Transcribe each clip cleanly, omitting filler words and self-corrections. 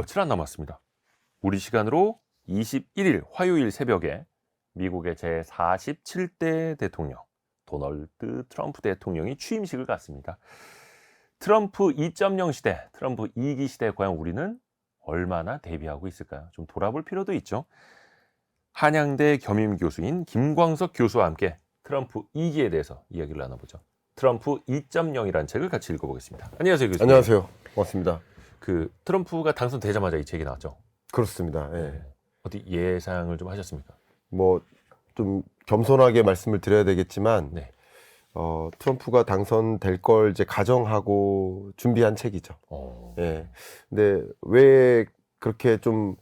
며칠 안 남았습니다. 우리 시간으로 21일 화요일 새벽에 미국의 제47대 대통령 도널드 트럼프 대통령이 취임식을 갖습니다. 트럼프 2.0 시대, 트럼프 2기 시대에 과연 우리는 얼마나 대비하고 있을까요? 좀 돌아볼 필요도 있죠. 한양대 겸임교수인 김광석 교수와 함께 트럼프 2기에 대해서 이야기를 나눠보죠. 트럼프 2.0이라는 책을 같이 읽어보겠습니다. 안녕하세요, 교수님. 안녕하세요. 고맙습니다. 트럼프가 당선되자마자 이 책이 나왔죠. 그렇습니다. 예. 어디 예상을 좀 하셨습니까? 뭐 좀 겸손하게 말씀을 드려야 되겠지만, 네. 트럼프가 당선될 걸 이제 가정하고 준비한 책이죠. 예. 근데 왜 그렇게 좀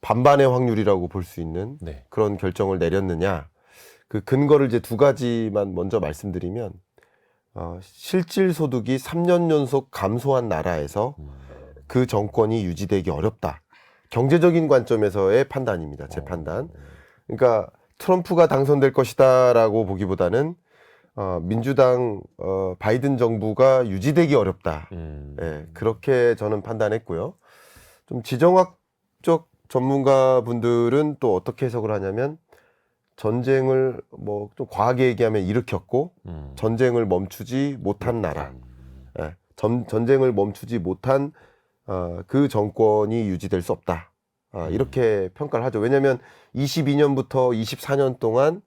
반반의 확률이라고 볼 수 있는 네. 그런 결정을 내렸느냐? 그 근거를 이제 두 가지만 먼저 말씀드리면, 실질 소득이 3년 연속 감소한 나라에서 그 정권이 유지되기 어렵다. 경제적인 관점에서의 판단입니다. 제 판단. 그러니까 트럼프가 당선될 것이다라고 보기보다는 민주당 바이든 정부가 유지되기 어렵다. 예, 그렇게 저는 판단했고요. 좀 지정학적 전문가분들은 또 어떻게 해석을 하냐면 전쟁을 뭐 좀 과하게 얘기하면 일으켰고 전쟁을 멈추지 못한 나라. 예, 전쟁을 멈추지 못한 그 정권이 유지될 수 없다. 이렇게 평가를 하죠. 왜냐하면 22년부터 24년 동안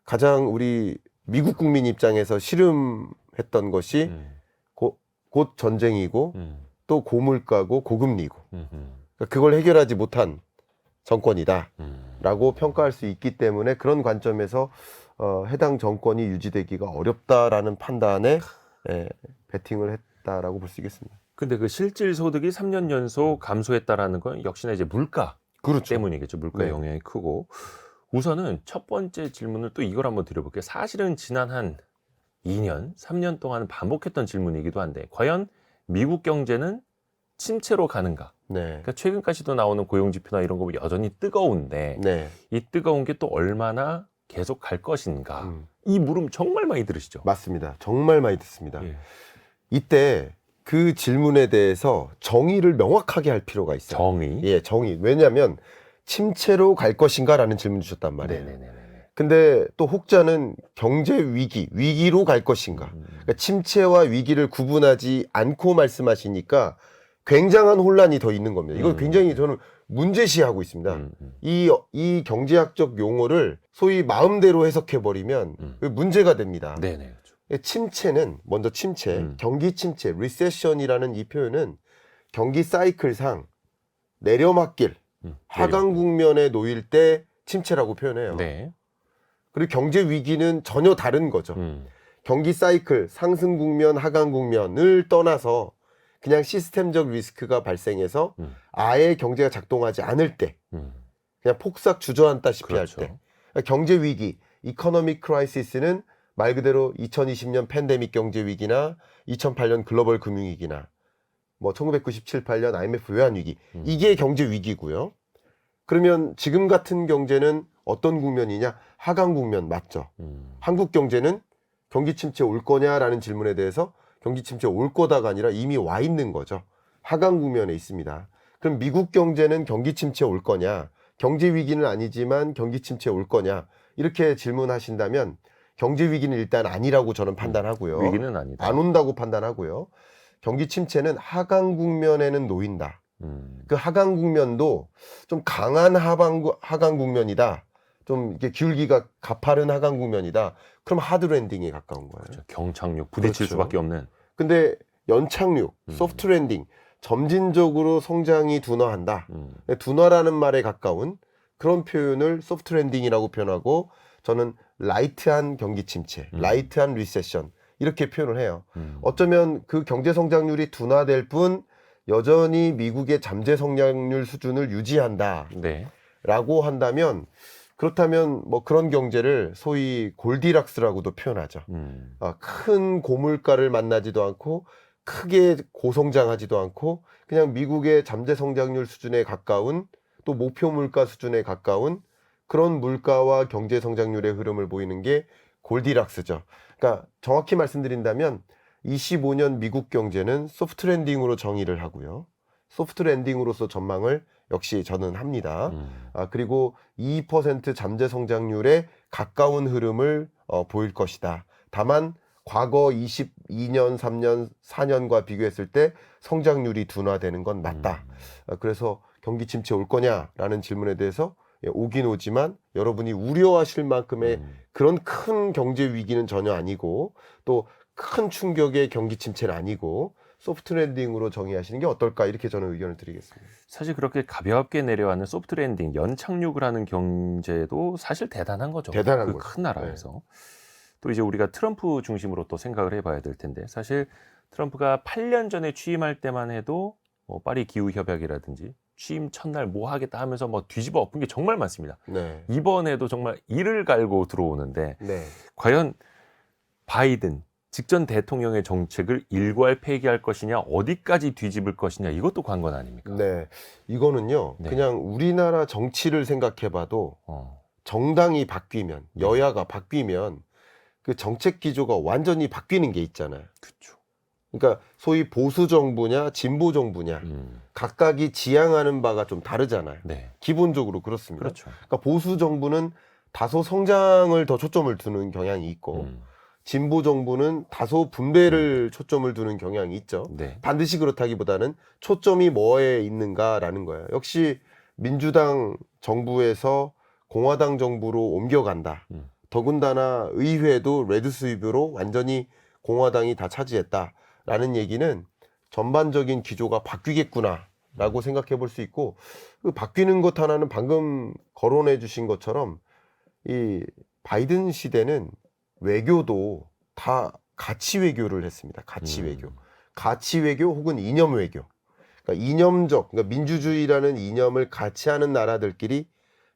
가장 우리 미국 국민 입장에서 씨름했던 것이 곧 전쟁이고 또 고물가고 고금리고 그러니까 그걸 해결하지 못한 정권이다 라고 평가할 수 있기 때문에 그런 관점에서 해당 정권이 유지되기가 어렵다라는 판단에 베팅을 했다라고 볼 수 있겠습니다. 근데 그 실질 소득이 3년 연속 감소했다라는 건 역시나 이제 물가 그렇죠. 때문이겠죠. 물가의 네. 영향이 크고. 우선은 첫 번째 질문을 또 이걸 한번 드려볼게요. 사실은 지난 한 2년, 3년 동안 반복했던 질문이기도 한데 과연 미국 경제는 침체로 가는가? 네. 그러니까 최근까지도 나오는 고용지표나 이런 거 보면 여전히 뜨거운데 네. 이 뜨거운 게 또 얼마나 계속 갈 것인가? 이 물음 정말 많이 들으시죠? 맞습니다. 정말 많이 듣습니다. 예. 이때 그 질문에 대해서 정의를 명확하게 할 필요가 있어요. 정의? 예, 정의. 왜냐하면 침체로 갈 것인가라는 질문 주셨단 말이에요. 네네네네. 근데 또 혹자는 경제 위기로 갈 것인가. 그러니까 침체와 위기를 구분하지 않고 말씀하시니까 굉장한 혼란이 더 있는 겁니다. 이걸 굉장히 저는 문제시하고 있습니다. 이 경제학적 용어를 소위 마음대로 해석해버리면 문제가 됩니다. 네네. 침체는 먼저 경기 침체, 리세션이라는 이 표현은 경기 사이클상 내려막길, 하강 국면에 놓일 때 침체라고 표현해요. 네. 그리고 경제 위기는 전혀 다른 거죠. 경기 사이클, 상승 국면, 하강 국면을 떠나서 그냥 시스템적 리스크가 발생해서 아예 경제가 작동하지 않을 때, 그냥 폭삭 주저앉다시피 그렇죠. 할 때. 그러니까 경제 위기, 이코노믹 크라이시스는 말 그대로 2020년 팬데믹 경제 위기나 2008년 글로벌 금융 위기나 뭐 1997, 8년 IMF 외환 위기 이게 경제 위기고요. 그러면 지금 같은 경제는 어떤 국면이냐? 하강 국면 맞죠. 한국 경제는 경기 침체 올 거냐라는 질문에 대해서 경기 침체 올 거다가 아니라 이미 와 있는 거죠. 하강 국면에 있습니다. 그럼 미국 경제는 경기 침체 올 거냐? 경제 위기는 아니지만 경기 침체 올 거냐? 이렇게 질문하신다면 경제 위기는 일단 아니라고 저는 판단하고요. 위기는 아니다. 안 온다고 판단하고요. 경기 침체는 하강 국면에는 놓인다. 그 하강 국면도 좀 강한 하강 국면이다. 좀 이게 기울기가 가파른 하강 국면이다. 그럼 하드 랜딩에 가까운 거예요. 그렇죠. 경착륙 부딪힐 그렇죠. 수밖에 없는. 근데 연착륙, 소프트 랜딩, 점진적으로 성장이 둔화한다. 둔화라는 말에 가까운 그런 표현을 소프트 랜딩이라고 표현하고 저는 라이트한 경기 침체, 라이트한 리세션 이렇게 표현을 해요. 어쩌면 그 경제 성장률이 둔화될 뿐 여전히 미국의 잠재 성장률 수준을 유지한다. 네. 라고 한다면 그렇다면 뭐 그런 경제를 소위 골디락스라고도 표현하죠. 큰 고물가를 만나지도 않고 크게 고성장하지도 않고 그냥 미국의 잠재 성장률 수준에 가까운 또 목표 물가 수준에 가까운 그런 물가와 경제 성장률의 흐름을 보이는 게 골디락스죠. 그러니까 정확히 말씀드린다면 25년 미국 경제는 소프트 랜딩으로 정의를 하고요. 소프트 랜딩으로서 전망을 역시 저는 합니다. 그리고 2% 잠재 성장률에 가까운 흐름을 보일 것이다. 다만 과거 22년, 3년, 4년과 비교했을 때 성장률이 둔화되는 건 맞다. 그래서 경기 침체 올 거냐라는 질문에 대해서 오긴 오지만 여러분이 우려하실 만큼의 그런 큰 경제 위기는 전혀 아니고 또 큰 충격의 경기 침체는 아니고 소프트 랜딩으로 정의하시는 게 어떨까 이렇게 저는 의견을 드리겠습니다. 사실 그렇게 가볍게 내려가는 소프트 랜딩, 연착륙을 하는 경제도 사실 대단한 거죠. 대단한 그 거죠. 큰 나라에서. 또 이제 우리가 트럼프 중심으로 또 생각을 해봐야 될 텐데 사실 트럼프가 8년 전에 취임할 때만 해도 뭐 파리 기후 협약이라든지 취임 첫날 뭐 하겠다 하면서 뭐 뒤집어 엎은 게 정말 많습니다. 네. 이번에도 정말 이를 갈고 들어오는데 네. 과연 바이든 직전 대통령의 정책을 일괄 폐기할 것이냐, 어디까지 뒤집을 것이냐, 이것도 관건 아닙니까? 네. 이거는요. 네. 그냥 우리나라 정치를 생각해봐도 정당이 바뀌면, 네. 여야가 바뀌면 그 정책 기조가 완전히 바뀌는 게 있잖아요. 그렇죠. 그러니까 소위 보수 정부냐, 진보 정부냐, 각각이 지향하는 바가 좀 다르잖아요. 네. 기본적으로 그렇습니다. 그렇죠. 그러니까 보수 정부는 다소 성장을 더 초점을 두는 경향이 있고, 진보 정부는 다소 분배를 초점을 두는 경향이 있죠. 네. 반드시 그렇다기보다는 초점이 뭐에 있는가라는 거예요. 역시 민주당 정부에서 공화당 정부로 옮겨간다. 더군다나 의회도 레드 스윕으로 완전히 공화당이 다 차지했다라는 얘기는 전반적인 기조가 바뀌겠구나라고 생각해 볼 수 있고, 그 바뀌는 것 하나는 방금 거론해 주신 것처럼 이 바이든 시대는 외교도 다 가치 외교를 했습니다. 가치 외교. 가치 외교 혹은 이념 외교. 그러니까 이념적, 그러니까 민주주의라는 이념을 같이 하는 나라들끼리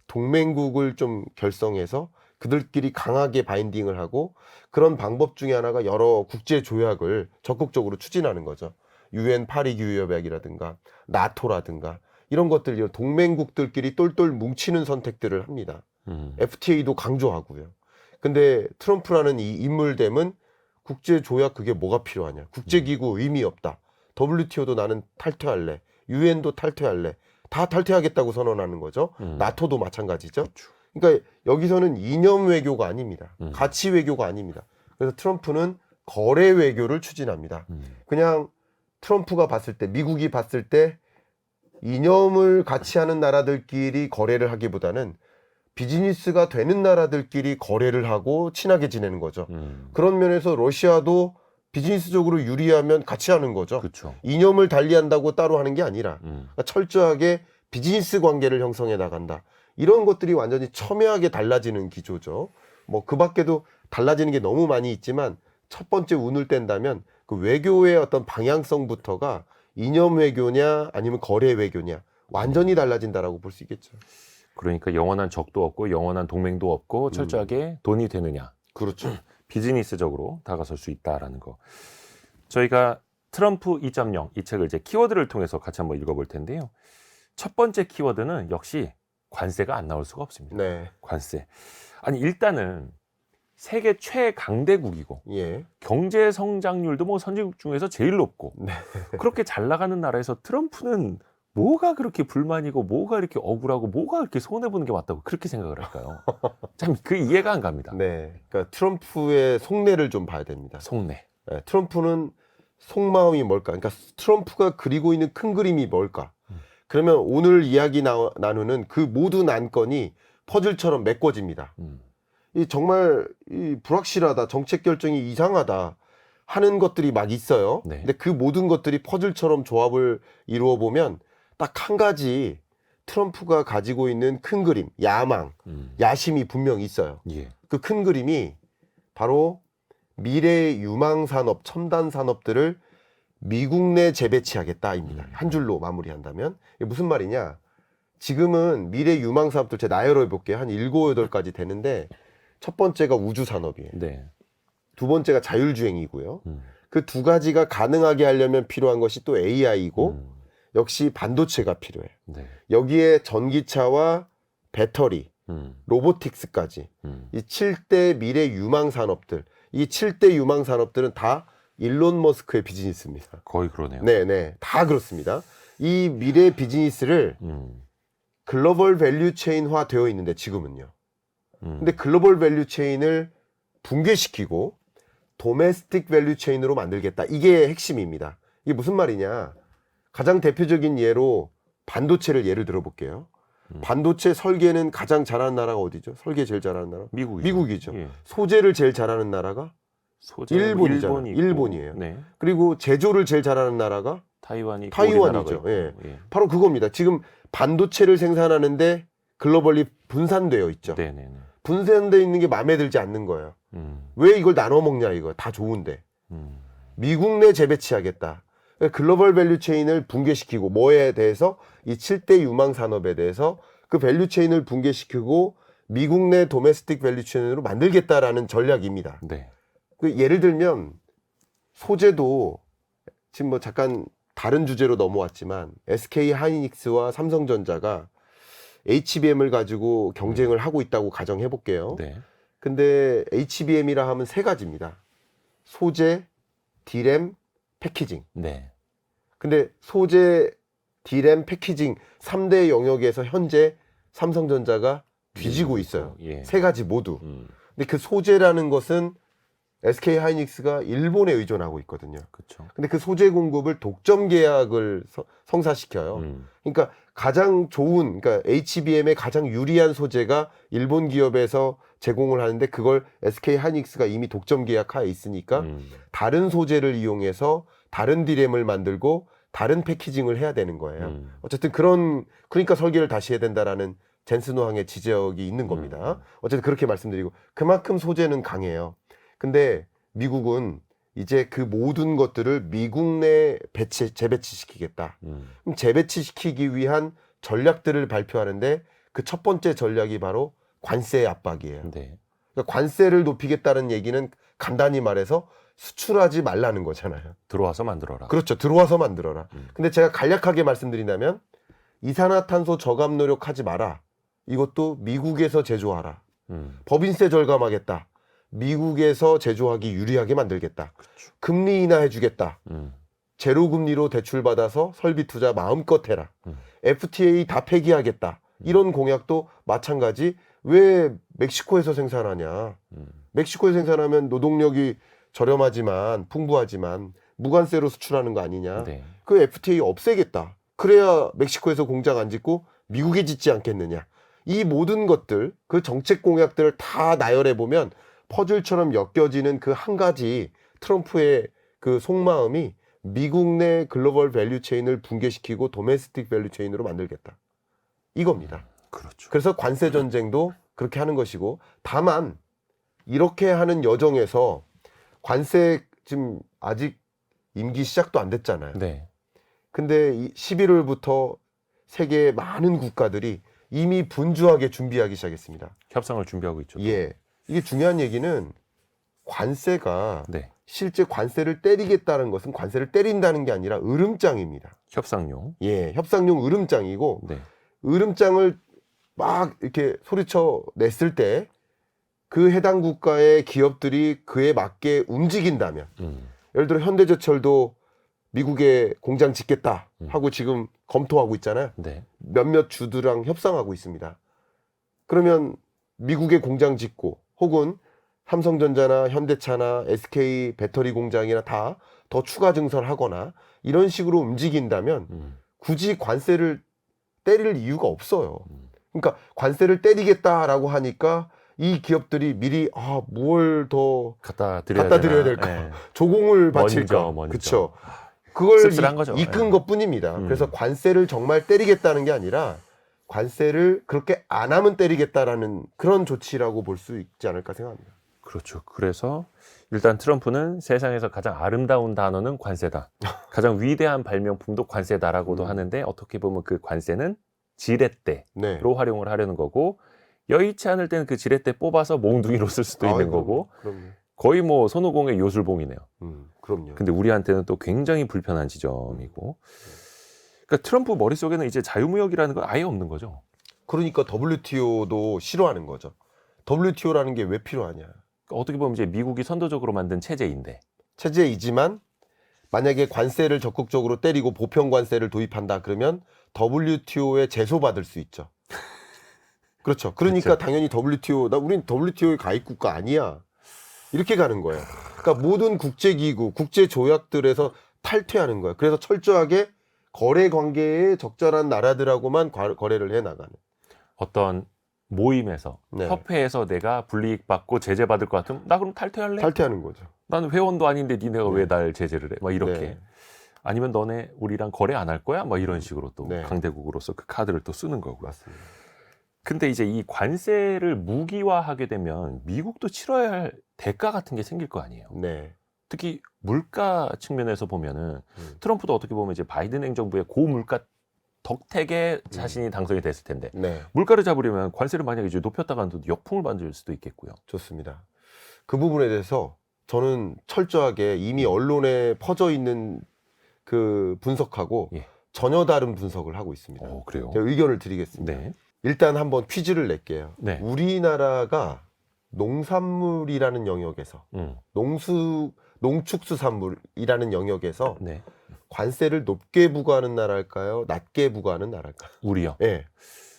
동맹국을 좀 결성해서 그들끼리 강하게 바인딩을 하고 그런 방법 중에 하나가 여러 국제 조약을 적극적으로 추진하는 거죠. UN 파리 기후 협약이라든가 나토라든가 이런 것들, 이런 동맹국들끼리 똘똘 뭉치는 선택들을 합니다. FTA도 강조하고요. 근데 트럼프라는 이 인물됨은 국제 조약 그게 뭐가 필요하냐. 국제기구 의미 없다. WTO도 나는 탈퇴할래. UN도 탈퇴할래. 다 탈퇴하겠다고 선언하는 거죠. 나토도 마찬가지죠. 그러니까 여기서는 이념 외교가 아닙니다. 가치 외교가 아닙니다. 그래서 트럼프는 거래 외교를 추진합니다. 그냥 트럼프가 봤을 때, 미국이 봤을 때 이념을 같이 하는 나라들끼리 거래를 하기보다는 비즈니스가 되는 나라들끼리 거래를 하고 친하게 지내는 거죠. 그런 면에서 러시아도 비즈니스적으로 유리하면 같이 하는 거죠. 그렇죠. 이념을 달리한다고 따로 하는 게 아니라 그러니까 철저하게 비즈니스 관계를 형성해 나간다. 이런 것들이 완전히 첨예하게 달라지는 기조죠. 뭐 그 밖에도 달라지는 게 너무 많이 있지만 첫 번째 운을 뗀다면 그 외교의 어떤 방향성부터가 이념 외교냐 아니면 거래 외교냐 완전히 달라진다라고 볼 수 있겠죠. 그러니까 영원한 적도 없고 영원한 동맹도 없고 철저하게 돈이 되느냐. 그렇죠. 비즈니스적으로 다가설 수 있다라는 거. 저희가 트럼프 2.0 이 책을 이제 키워드를 통해서 같이 한번 읽어볼 텐데요. 첫 번째 키워드는 역시 관세가 안 나올 수가 없습니다. 네. 관세. 아니 일단은 세계 최강대국이고 예. 경제 성장률도 뭐 선진국 중에서 제일 높고 네. 그렇게 잘 나가는 나라에서 트럼프는 뭐가 그렇게 불만이고 뭐가 이렇게 억울하고 뭐가 이렇게 손해보는 게 맞다고 그렇게 생각을 할까요? 참 그 이해가 안 갑니다. 네. 그러니까 트럼프의 속내를 좀 봐야 됩니다. 속내. 네. 트럼프는 속마음이 뭘까? 그러니까 트럼프가 그리고 있는 큰 그림이 뭘까? 그러면 오늘 이야기 나누는 그 모든 안건이 퍼즐처럼 메꿔집니다. 이 정말 이 불확실하다, 정책 결정이 이상하다 하는 것들이 막 있어요. 네. 근데 그 모든 것들이 퍼즐처럼 조합을 이루어 보면 딱 한 가지 트럼프가 가지고 있는 큰 그림, 야망, 야심이 분명히 있어요. 예. 그 큰 그림이 바로 미래 유망 산업, 첨단 산업들을 미국 내 재배치하겠다입니다. 한 줄로 마무리한다면 이게 무슨 말이냐? 지금은 미래 유망 산업들 제가 나열해 볼게요. 한 7, 8가지 되는데 첫 번째가 우주 산업이에요. 네. 두 번째가 자율주행이고요. 그 두 가지가 가능하게 하려면 필요한 것이 또 AI이고 역시 반도체가 필요해요. 네. 여기에 전기차와 배터리, 로보틱스까지 이 7대 미래 유망 산업들, 이 7대 유망 산업들은 다 일론 머스크의 비즈니스입니다. 거의 그러네요. 네네, 다 그렇습니다. 이 미래 비즈니스를 음. 글로벌 밸류 체인화 되어 있는데 지금은요. 음. 근데 글로벌 밸류 체인을 붕괴시키고 도메스틱 밸류 체인으로 만들겠다. 이게 핵심입니다. 이게 무슨 말이냐? 가장 대표적인 예로 반도체를 예를 들어 볼게요. 반도체 설계는 가장 잘하는 나라가 어디죠? 설계 제일 잘하는 나라? 미국이죠. 예. 소재를 제일 잘하는 나라가 일본이잖아요. 일본이에요. 네. 그리고 제조를 제일 잘하는 나라가 타이완이죠. 타이완이죠. 예. 바로 그겁니다. 지금 반도체를 생산하는데 글로벌리 분산되어 있죠. 네네네. 분산되어 있는 게 마음에 들지 않는 거예요. 왜 이걸 나눠 먹냐 이거. 다 좋은데. 미국 내 재배치하겠다. 글로벌 밸류 체인을 붕괴시키고 뭐에 대해서 이 7대 유망 산업에 대해서 그 밸류 체인을 붕괴시키고 미국 내 도메스틱 밸류 체인으로 만들겠다라는 전략입니다. 네. 그 예를 들면 소재도 지금 뭐 잠깐 다른 주제로 넘어왔지만 SK 하이닉스와 삼성전자가 HBM을 가지고 경쟁을 하고 있다고 가정해 볼게요. 네. 근데 HBM이라 하면 세 가지입니다. 소재, D램, 패키징. 네. 근데 소재, D램, 패키징 3대 영역에서 현재 삼성전자가 뒤지고 있어요. 예. 세 가지 모두. 근데 그 소재라는 것은 SK 하이닉스가 일본에 의존하고 있거든요. 그렇죠. 근데 그 소재 공급을 독점 계약을 성사시켜요. 그러니까 가장 좋은, 그러니까 HBM의 가장 유리한 소재가 일본 기업에서 제공을 하는데 그걸 SK 하이닉스가 이미 독점 계약하에 있으니까 다른 소재를 이용해서 다른 디램을 만들고 다른 패키징을 해야 되는 거예요. 어쨌든 그러니까 설계를 다시 해야 된다라는 젠슨호항의 지적이 있는 겁니다. 어쨌든 그렇게 말씀드리고 그만큼 소재는 강해요. 근데 미국은 이제 그 모든 것들을 미국 내 재배치시키겠다. 그럼 재배치시키기 위한 전략들을 발표하는데 그 첫 번째 전략이 바로 관세 압박이에요. 네. 그러니까 관세를 높이겠다는 얘기는 간단히 말해서 수출하지 말라는 거잖아요. 들어와서 만들어라. 그렇죠. 들어와서 만들어라. 근데 제가 간략하게 말씀드린다면 이산화탄소 저감 노력하지 마라. 이것도 미국에서 제조하라. 법인세 절감하겠다. 미국에서 제조하기 유리하게 만들겠다. 그렇죠. 금리 인하해주겠다. 제로 금리로 대출 받아서 설비 투자 마음껏 해라. FTA 다 폐기하겠다. 이런 공약도 마찬가지. 왜 멕시코에서 생산하냐? 멕시코에서 생산하면 노동력이 저렴하지만 풍부하지만 무관세로 수출하는 거 아니냐? 네. 그 FTA 없애겠다. 그래야 멕시코에서 공장 안 짓고 미국에 짓지 않겠느냐? 이 모든 것들, 그 정책 공약들을 다 나열해 보면 퍼즐처럼 엮여지는 그 한 가지 트럼프의 그 속마음이 미국 내 글로벌 밸류 체인을 붕괴시키고 도메스틱 밸류 체인으로 만들겠다. 이겁니다. 그렇죠. 그래서 관세 전쟁도 그렇게 하는 것이고, 다만 이렇게 하는 여정에서 관세 지금 아직 임기 시작도 안 됐잖아요. 네. 근데 11월부터 세계의 많은 국가들이 이미 분주하게 준비하기 시작했습니다. 협상을 준비하고 있죠. 또. 예. 이게 중요한 얘기는 관세가 네. 실제 관세를 때리겠다는 것은 관세를 때린다는 게 아니라 으름장입니다. 협상용. 예, 협상용 으름장이고, 네. 으름장을 막 이렇게 소리쳐 냈을 때 그 해당 국가의 기업들이 그에 맞게 움직인다면, 예를 들어 현대제철도 미국에 공장 짓겠다 하고 지금 검토하고 있잖아요. 네. 몇몇 주들랑 협상하고 있습니다. 그러면 미국에 공장 짓고 혹은 삼성전자나 현대차나 SK 배터리 공장이나 다 더 추가 증설하거나 이런 식으로 움직인다면 굳이 관세를 때릴 이유가 없어요. 그러니까 관세를 때리겠다라고 하니까 이 기업들이 미리 뭘 더 갖다 드려야 드려야 될까? 네. 조공을 바칠까? 먼저. 그렇죠. 그걸 씁쓸한 거죠. 이끈 예. 것뿐입니다. 그래서 관세를 정말 때리겠다는 게 아니라 관세를 그렇게 안 하면 때리겠다라는 그런 조치라고 볼 수 있지 않을까 생각합니다. 그렇죠. 그래서 일단 트럼프는 세상에서 가장 아름다운 단어는 관세다. 가장 위대한 발명품도 관세다라고도 하는데 어떻게 보면 그 관세는 지렛대로 네. 활용을 하려는 거고 여의치 않을 때는 그 지렛대 뽑아서 몽둥이로 쓸 수도 있는 거고 그럼요. 거의 뭐 손오공의 요술봉이네요. 그럼요. 근데 우리한테는 또 굉장히 불편한 지점이고 그러니까 트럼프 머릿속에는 이제 자유무역이라는 건 아예 없는 거죠. 그러니까 WTO도 싫어하는 거죠. WTO라는 게 왜 필요하냐. 그러니까 어떻게 보면 이제 미국이 선도적으로 만든 체제인데 체제이지만 만약에 관세를 적극적으로 때리고 보편 관세를 도입한다 그러면 WTO에 제소받을 수 있죠. 그렇죠. 그러니까 그렇죠. 당연히 우린 WTO의 가입 국가 아니야. 이렇게 가는 거예요. 그러니까 모든 국제기구, 국제조약들에서 탈퇴하는 거예요. 그래서 철저하게 거래 관계에 적절한 나라들하고만 거래를 해나가는. 어떤 모임에서 네. 협회에서 내가 불이익 받고 제재 받을 것 같으면 나 그럼 탈퇴할래? 탈퇴하는 거죠. 나는 회원도 아닌데 니네가 네. 왜 날 제재를 해? 막 이렇게. 네. 아니면 너네 우리랑 거래 안 할 거야? 막 이런 식으로 또 네. 강대국으로서 그 카드를 또 쓰는 거고. 맞습니다. 근데 이제 이 관세를 무기화하게 되면 미국도 치러야 할 대가 같은 게 생길 거 아니에요. 네. 특히 물가 측면에서 보면은 트럼프도 어떻게 보면 이제 바이든 행정부의 고물가 덕택에 자신이 당선이 됐을 텐데 네. 물가를 잡으려면 관세를 만약에 이제 높였다가 하면 역풍을 만들 수도 있겠고요. 좋습니다. 그 부분에 대해서 저는 철저하게 이미 언론에 퍼져 있는 그 분석하고 예. 전혀 다른 분석을 하고 있습니다. 그래요? 제가 의견을 드리겠습니다. 네. 일단 한번 퀴즈를 낼게요. 네. 우리나라가 농산물이라는 영역에서 농축수산물이라는 영역에서 네. 관세를 높게 부과하는 나라일까요? 낮게 부과하는 나라일까요? 우리요. 네.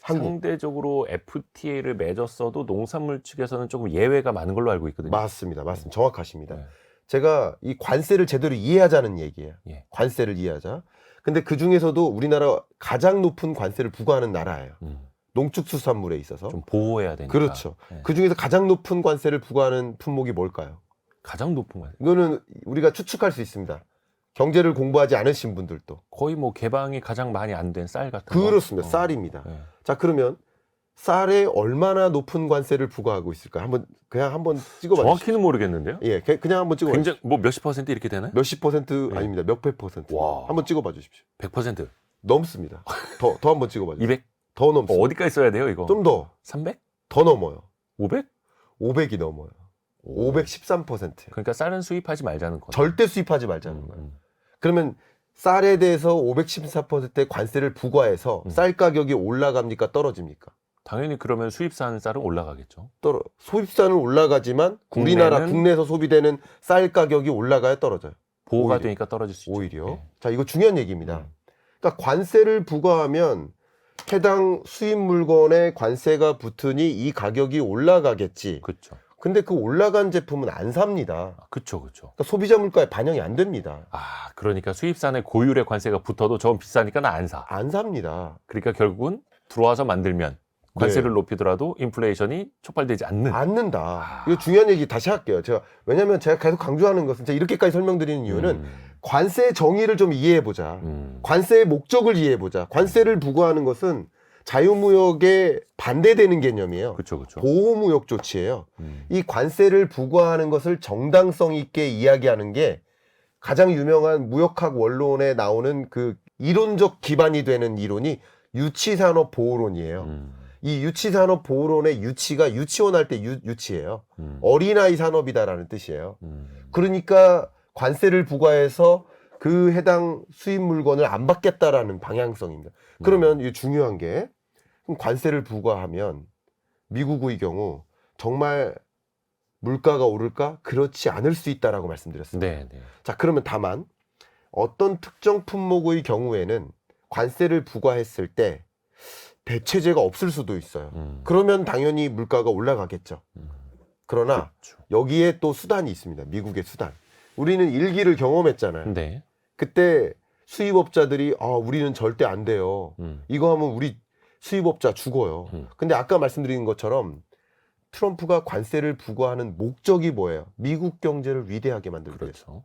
한국. 상대적으로 FTA를 맺었어도 농산물 측에서는 조금 예외가 많은 걸로 알고 있거든요. 맞습니다. 정확하십니다. 네. 제가 이 관세를 제대로 이해하자는 얘기예요. 예. 관세를 이해하자. 근데 그 중에서도 우리나라 가장 높은 관세를 부과하는 나라예요. 농축수산물에 있어서. 좀 보호해야 되니까. 그렇죠. 네. 그 중에서 가장 높은 관세를 부과하는 품목이 뭘까요? 가장 높은 거예요. 이거는 우리가 추측할 수 있습니다. 경제를 공부하지 않으신 분들도. 거의 뭐 개방이 가장 많이 안 된 쌀 같은 거. 그렇습니다. 쌀입니다. 네. 자, 그러면 쌀에 얼마나 높은 관세를 부과하고 있을까요? 그냥 한번 찍어봐 주시죠. 정확히는 모르겠는데요. 예, 그냥 한번 찍어봐 주십시오. 굉장히 뭐 몇십 퍼센트 이렇게 되나요? 몇십 퍼센트 네. 아닙니다. 몇백 퍼센트. 와. 한번 찍어봐 주십시오. 100%. 넘습니다. 더 한번 찍어봐 주십시오. 200? 더 넘습니다. 어디까지 써야 돼요, 이거? 좀 더 300? 넘어요. 500? 500이 넘어요. 513%. 그러니까 쌀은 수입하지 말자는 거죠. 절대 수입하지 말자는 거예요. 그러면 쌀에 대해서 514%의 관세를 부과해서 쌀 가격이 올라갑니까? 떨어집니까? 당연히 그러면 수입산 쌀은 올라가겠죠. 소입산은 올라가지만 우리나라 국내에서 소비되는 쌀 가격이 올라가야 떨어져요. 보호가 오히려. 되니까 떨어질 수 있죠. 오히려. 네. 자, 이거 중요한 얘기입니다. 그러니까 관세를 부과하면 해당 수입 물건에 관세가 붙으니 이 가격이 올라가겠지. 그렇죠. 근데 그 올라간 제품은 안 삽니다. 그렇죠. 그러니까 소비자 물가에 반영이 안 됩니다. 아, 그러니까 수입산에 고율의 관세가 붙어도 저건 비싸니까 나 안 사. 안 삽니다. 그러니까 결국은 들어와서 만들면 관세를 높이더라도 인플레이션이 촉발되지 않는. 않는다. 이거 중요한 얘기 다시 할게요. 왜냐면 제가 계속 강조하는 것은 제가 이렇게까지 설명드리는 이유는 관세의 정의를 좀 이해해보자. 관세의 목적을 이해해보자. 관세를 부과하는 것은 자유무역에 반대되는 개념이에요. 그렇죠. 보호무역 조치예요. 이 관세를 부과하는 것을 정당성 있게 이야기하는 게 가장 유명한 무역학 원론에 나오는 그 이론적 기반이 되는 이론이 유치산업 보호론이에요. 이 유치산업 보호론의 유치가 유치원 할 때 유치예요. 어린아이 산업이다라는 뜻이에요. 그러니까 관세를 부과해서 그 해당 수입 물건을 안 받겠다라는 방향성입니다. 그러면 이게 중요한 게 그럼 관세를 부과하면 미국의 경우 정말 물가가 오를까? 그렇지 않을 수 있다라고 말씀드렸습니다. 네. 자, 그러면 다만 어떤 특정 품목의 경우에는 관세를 부과했을 때 대체제가 없을 수도 있어요. 그러면 당연히 물가가 올라가겠죠. 그러나 그렇죠. 여기에 또 수단이 있습니다. 미국의 수단. 우리는 일기를 경험했잖아요. 네. 그때 수입업자들이 우리는 절대 안 돼요. 이거 하면 우리 수입업자 죽어요. 근데 아까 말씀드린 것처럼 트럼프가 관세를 부과하는 목적이 뭐예요? 미국 경제를 위대하게 만들기 위해서. 그렇죠.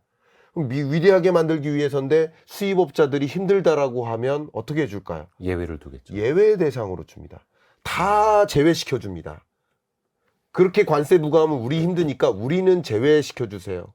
그럼 위대하게 만들기 위해서인데 수입업자들이 힘들다라고 하면 어떻게 해줄까요? 예외를 두겠죠. 예외 대상으로 줍니다. 다 제외시켜 줍니다. 그렇게 관세 부과하면 우리 힘드니까 우리는 제외시켜 주세요.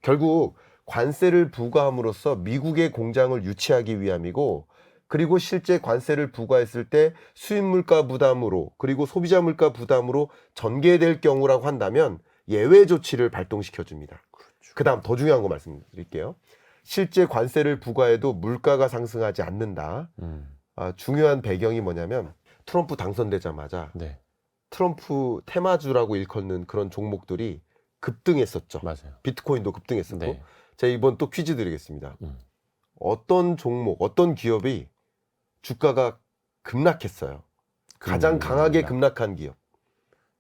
결국 관세를 부과함으로써 미국의 공장을 유치하기 위함이고, 그리고 실제 관세를 부과했을 때 수입 물가 부담으로 그리고 소비자 물가 부담으로 전개될 경우라고 한다면 예외 조치를 발동시켜 줍니다. 그렇죠. 그다음 더 중요한 거 말씀드릴게요. 실제 관세를 부과해도 물가가 상승하지 않는다. 중요한 배경이 뭐냐면 트럼프 당선되자마자 네. 트럼프 테마주라고 일컫는 그런 종목들이 급등했었죠. 맞아요. 비트코인도 급등했었고. 네. 제가 이번 또 퀴즈 드리겠습니다. 음. 어떤 종목, 어떤 기업이 주가가 급락했어요? 가장 강하게 급락한 기업.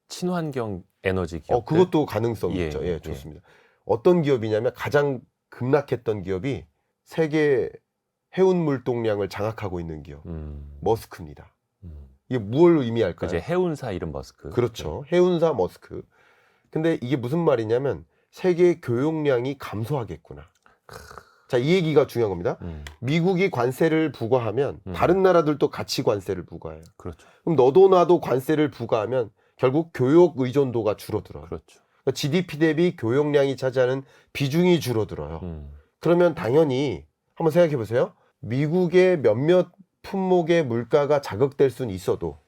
친환경 에너지 기업. 그것도 가능성이 예, 있죠. 예. 예, 좋습니다. 어떤 기업이냐면 가장 급락했던 기업이 세계 해운 물동량을 장악하고 있는 기업. 머스크입니다. 이게 뭘 의미할까요? 이제 해운사 이름 머스크. 그렇죠. 해운사 머스크. 근데 이게 무슨 말이냐면 세계 교역량이 감소하겠구나. 자, 이 얘기가 중요한 겁니다. 미국이 관세를 부과하면 다른 나라들도 같이 관세를 부과해요. 그렇죠. 그럼 너도 나도 관세를 부과하면 결국 교역 의존도가 줄어들어요. 그렇죠. 그러니까 GDP 대비 교역량이 차지하는 비중이 줄어들어요. 그러면 당연히 한번 생각해 보세요. 미국의 몇몇 품목의 물가가 자극될 수는 있어도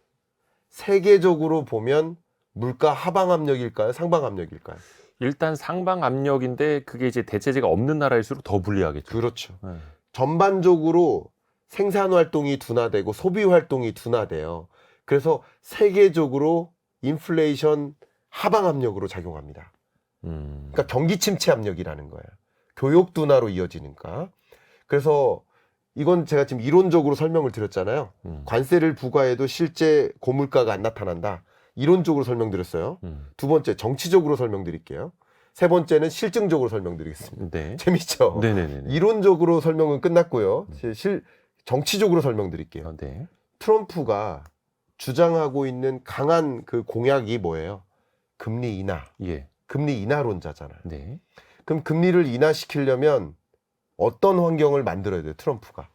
세계적으로 보면 물가 하방 압력일까요? 상방 압력일까요? 일단 상방 압력인데 그게 이제 대체재가 없는 나라일수록 더 불리하겠죠. 그렇죠. 네. 전반적으로 생산 활동이 둔화되고 소비 활동이 둔화돼요. 그래서 세계적으로 인플레이션 하방 압력으로 작용합니다. 그러니까 경기 침체 압력이라는 거예요. 교역 둔화로 이어지니까. 그래서 이건 제가 지금 이론적으로 설명을 드렸잖아요. 관세를 부과해도 실제 고물가가 안 나타난다. 이론적으로 설명드렸어요. 두 번째, 정치적으로 설명드릴게요. 세 번째는 실증적으로 설명드리겠습니다. 네. 재밌죠? 네네네. 이론적으로 설명은 끝났고요. 정치적으로 설명드릴게요. 네. 트럼프가 주장하고 있는 강한 그 공약이 뭐예요? 금리 인하. 예. 금리 인하론자잖아요. 네. 그럼 금리를 인하시키려면 어떤 환경을 만들어야 돼요, 트럼프가?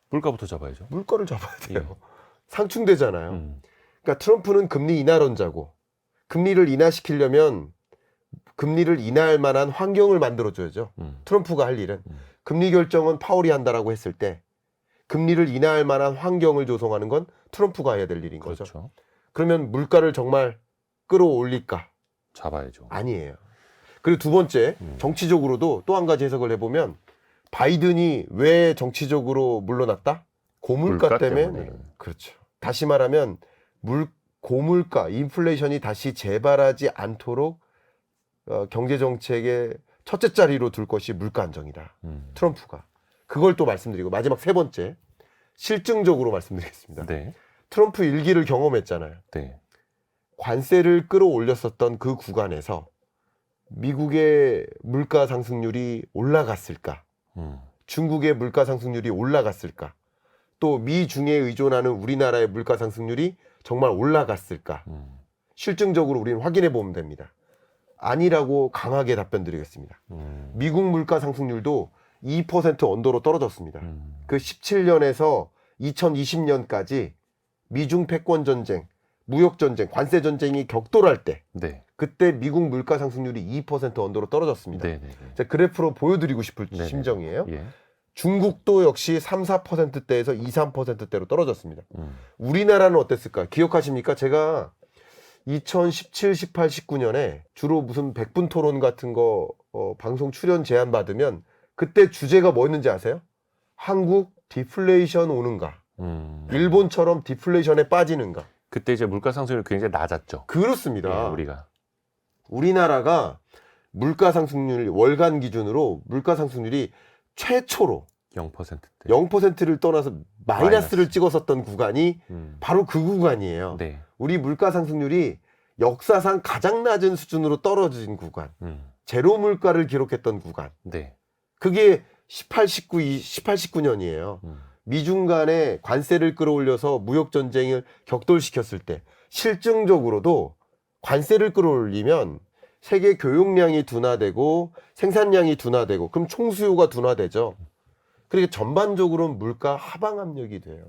물가부터 잡아야죠. 물가를 잡아야 돼요. 예. 상충되잖아요. 그러니까 트럼프는 금리 인하론자고, 금리를 인하시키려면 금리를 인하할 만한 환경을 만들어줘야죠. 트럼프가 할 일은. 금리 결정은 파월이 한다라고 했을 때 금리를 인하할 만한 환경을 조성하는 건 트럼프가 해야 될 일인 거죠. 그렇죠. 그러면 물가를 정말 끌어올릴까? 잡아야죠. 아니에요. 그리고 두 번째, 정치적으로도 또 한 가지 해석을 해보면 바이든이 왜 정치적으로 물러났다? 고물가 물가 때문에. 때문에. 그렇죠. 다시 말하면 고물가, 인플레이션이 다시 재발하지 않도록 경제 정책의 첫째 자리로 둘 것이 물가 안정이다. 트럼프가. 그걸 또 말씀드리고 마지막 세 번째, 실증적으로 말씀드리겠습니다. 네. 트럼프 일기를 경험했잖아요. 네. 관세를 끌어올렸었던 그 구간에서 미국의 물가 상승률이 올라갔을까? 중국의 물가 상승률이 올라갔을까? 또 미중에 의존하는 우리나라의 물가 상승률이 정말 올라갔을까? 실증적으로 우리는 확인해 보면 됩니다. 아니라고 강하게 답변 드리겠습니다. 미국 물가 상승률도 2% 언더로 떨어졌습니다. 그 17년에서 2020년까지 미중 패권 전쟁, 무역 전쟁, 관세 전쟁이 격돌할 때 네. 그때 미국 물가 상승률이 2% 언더로 떨어졌습니다. 네. 네. 자, 그래프로 보여드리고 싶을 네네. 심정이에요. 예. 중국도 역시 3, 4%대에서 2, 3%대로 떨어졌습니다. 우리나라는 어땠을까? 기억하십니까? 제가 2017, 18, 19년에 주로 무슨 100분 토론 같은 거 방송 출연 제안 받으면 그때 주제가 뭐였는지 아세요? 한국 디플레이션 오는가? 일본처럼 디플레이션에 빠지는가? 그때 이제 물가 상승률이 굉장히 낮았죠. 그렇습니다. 예, 우리나라가 물가 상승률 월간 기준으로 물가 상승률이 최초로 0%대. 0%를 떠나서 마이너스를 마이너스. 찍었었던 구간이 바로 그 구간이에요. 네. 우리 물가 상승률이 역사상 가장 낮은 수준으로 떨어진 구간, 제로 물가를 기록했던 구간. 네. 그게 18, 19년이에요. 미중 간에 관세를 끌어올려서 무역 전쟁을 격돌시켰을 때 실증적으로도 관세를 끌어올리면 세계 교역량이 둔화되고 생산량이 둔화되고 그럼 총수요가 둔화되죠. 그러니까 전반적으로는 물가 하방 압력이 돼요.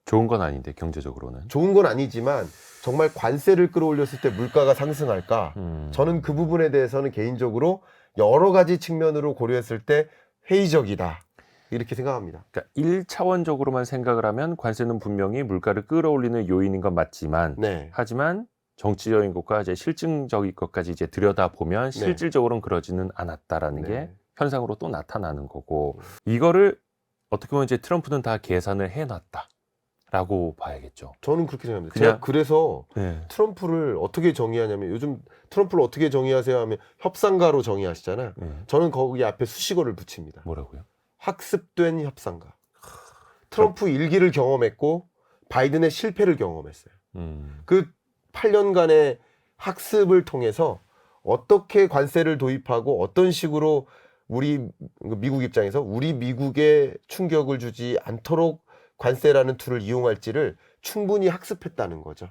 좋은 건 아닌데 경제적으로는. 좋은 건 아니지만 정말 관세를 끌어올렸을 때 물가가 상승할까? 저는 그 부분에 대해서는 개인적으로 여러 가지 측면으로 고려했을 때 회의적이다. 이렇게 생각합니다. 그러니까 1차원적으로만 생각을 하면 관세는 분명히 물가를 끌어올리는 요인인 건 맞지만 네. 하지만 정치적인 것과 이제 실증적인 것까지 이제 들여다보면 실질적으로는 그러지는 않았다라는 게 현상으로 또 나타나는 거고 이거를 어떻게 보면 이제 트럼프는 다 계산을 해놨다라고 라고 봐야겠죠. 저는 그렇게 생각합니다. 그냥- 제가 그래서 네. 트럼프를 어떻게 정의하냐면 요즘 트럼프를 어떻게 정의하세요 하면 협상가로 정의하시잖아요. 저는 거기 앞에 수식어를 붙입니다. 뭐라고요? 학습된 협상가. 트럼프 일기를 경험했고 바이든의 실패를 경험했어요. 그 8년간의 학습을 통해서 어떻게 관세를 도입하고 어떤 식으로 우리 미국 입장에서 우리 미국에 충격을 주지 않도록 관세라는 툴을 이용할지를 충분히 학습했다는 거죠.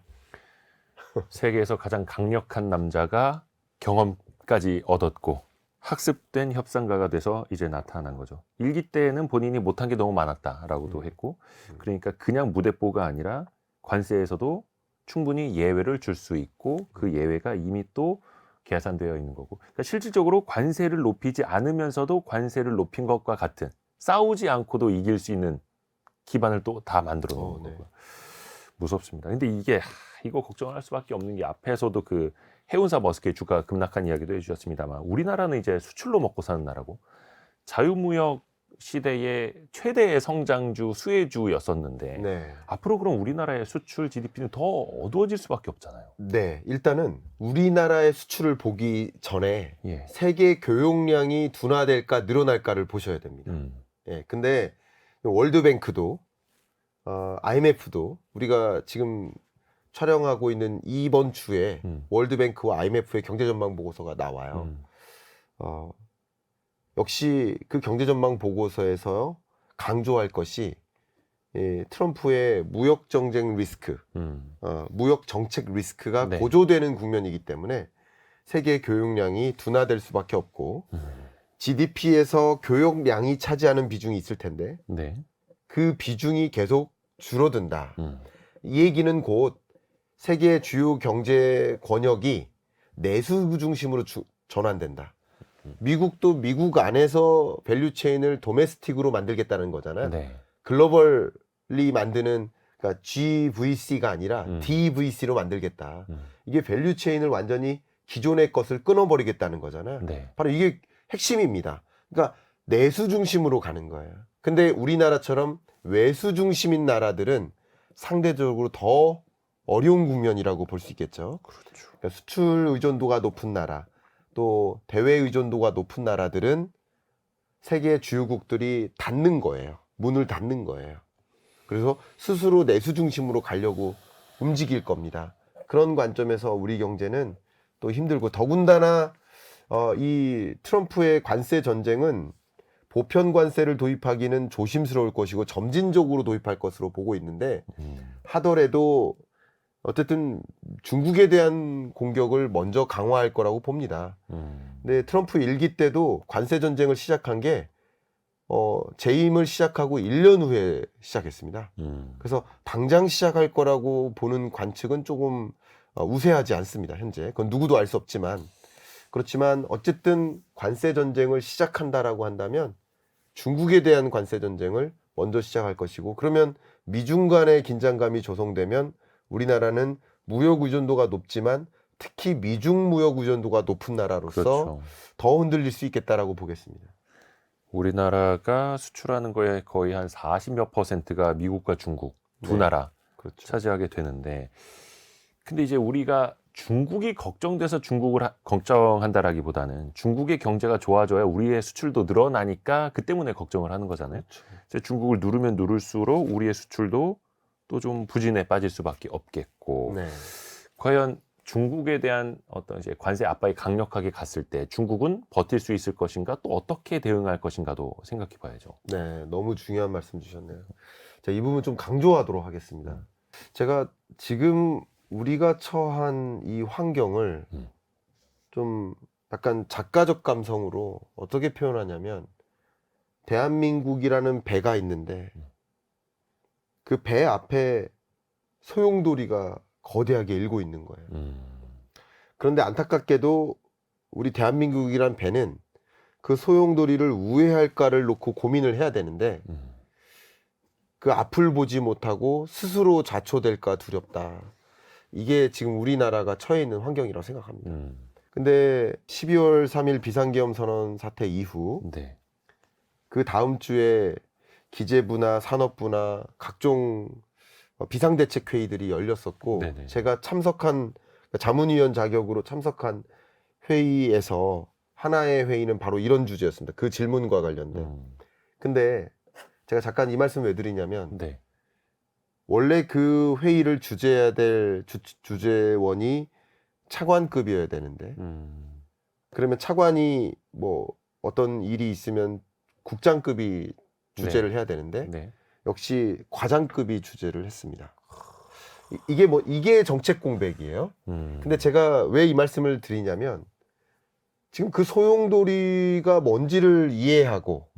세계에서 가장 강력한 남자가 경험까지 얻었고 학습된 협상가가 돼서 이제 나타난 거죠. 일기 때는 본인이 못한 게 너무 많았다라고도 했고, 그러니까 그냥 무대뽀가 아니라 관세에서도 충분히 예외를 줄 수 있고 그 예외가 이미 또 계산되어 있는 거고, 그러니까 실질적으로 관세를 높이지 않으면서도 관세를 높인 것과 같은, 싸우지 않고도 이길 수 있는 기반을 또 다 만들어 놓은 네. 거고요. 무섭습니다. 근데 이게 이거 걱정을 할 수밖에 없는 게, 앞에서도 그 해운사 머스크의 주가 급락한 이야기도 해주셨습니다만, 우리나라는 이제 수출로 먹고 사는 나라고 자유무역 시대의 최대의 성장주 수혜주였었는데 네. 앞으로 그럼 우리나라의 수출 GDP는 더 어두워질 수밖에 없잖아요. 네. 일단은 우리나라의 수출을 보기 전에 예. 세계 교역량이 둔화될까 늘어날까를 보셔야 됩니다. 예. 근데 월드뱅크도 IMF도 우리가 지금 촬영하고 있는 이번 주에 월드뱅크와 IMF의 경제전망 보고서가 나와요. 역시 그 경제전망 보고서에서 강조할 것이 트럼프의 무역 정쟁 리스크, 무역 정책 리스크가 네. 고조되는 국면이기 때문에 세계 교역량이 둔화될 수밖에 없고 GDP에서 교역량이 차지하는 비중이 있을 텐데 네. 그 비중이 계속 줄어든다. 이 얘기는 곧 세계 주요 경제 권역이 내수 중심으로 전환된다. 미국도 미국 안에서 밸류체인을 도메스틱으로 만들겠다는 거잖아요. 네. 글로벌리 만드는, 그러니까 GVC가 아니라 DVC로 만들겠다. 이게 밸류체인을 완전히 기존의 것을 끊어버리겠다는 거잖아요. 네. 바로 이게 핵심입니다. 그러니까 내수 중심으로 가는 거예요. 근데 우리나라처럼 외수 중심인 나라들은 상대적으로 더 어려운 국면이라고 볼 수 있겠죠. 그렇죠. 그러니까 수출 의존도가 높은 나라, 또 대외 의존도가 높은 나라들은 세계 주요국들이 닫는 거예요. 문을 닫는 거예요. 그래서 스스로 내수 중심으로 가려고 움직일 겁니다. 그런 관점에서 우리 경제는 또 힘들고, 더군다나 이 트럼프의 관세 전쟁은 보편 관세를 도입하기는 조심스러울 것이고 점진적으로 도입할 것으로 보고 있는데, 하더라도 어쨌든 중국에 대한 공격을 먼저 강화할 거라고 봅니다. 근데 트럼프 일기 때도 관세 전쟁을 시작한 게 재임을 시작하고 1년 후에 시작했습니다. 그래서 당장 시작할 거라고 보는 관측은 조금 우세하지 않습니다. 현재 그건 누구도 알 수 없지만, 그렇지만 어쨌든 관세 전쟁을 시작한다라고 한다면 중국에 대한 관세 전쟁을 먼저 시작할 것이고, 그러면 미중 간의 긴장감이 조성되면 우리나라는 무역 의존도가 높지만 특히 미중 무역 의존도가 높은 나라로서 그렇죠. 더 흔들릴 수 있겠다라고 보겠습니다. 우리나라가 수출하는 거에 거의 한 40몇 %가 미국과 중국 두 네. 나라 그렇죠. 차지하게 되는데, 근데 이제 우리가 중국이 걱정돼서 중국을 걱정한다라기보다는 중국의 경제가 좋아져야 우리의 수출도 늘어나니까 그 때문에 걱정을 하는 거잖아요. 그렇죠. 그래서 중국을 누르면 누를수록 우리의 수출도 또 좀 부진에 빠질 수밖에 없겠고, 네. 과연 중국에 대한 어떤 이제 관세 압박이 강력하게 갔을 때 중국은 버틸 수 있을 것인가, 또 어떻게 대응할 것인가도 생각해 봐야죠. 네, 너무 중요한 말씀 주셨네요. 자, 이 부분 좀 강조하도록 하겠습니다. 제가 지금 우리가 처한 이 환경을 좀 약간 작가적 감성으로 어떻게 표현하냐면, 대한민국이라는 배가 있는데 그 배 앞에 소용돌이가 거대하게 일고 있는 거예요. 그런데 안타깝게도 우리 대한민국이란 배는 그 소용돌이를 우회할까를 놓고 고민을 해야 되는데 그 앞을 보지 못하고 스스로 자초될까 두렵다. 이게 지금 우리나라가 처해 있는 환경이라고 생각합니다. 근데 12월 3일 비상계엄 선언 사태 이후 네. 그 다음 주에 기재부나 산업부나 각종 비상대책 회의들이 열렸었고 네네. 제가 참석한 자문위원 자격으로 참석한 회의에서 하나의 회의는 바로 이런 주제였습니다. 그 질문과 관련된. 근데 제가 잠깐 이 말씀 왜 드리냐면 네. 원래 그 회의를 주재해야 될 주재원이 차관급이어야 되는데 그러면 차관이 뭐 어떤 일이 있으면 국장급이 주재를 해야 되는데 네. 역시 과장급이 주재를 했습니다. 이게 정책 공백이에요. 근데 제가 왜 이 말씀을 드리냐면 지금 그 소용돌이가 뭔지를 이해하고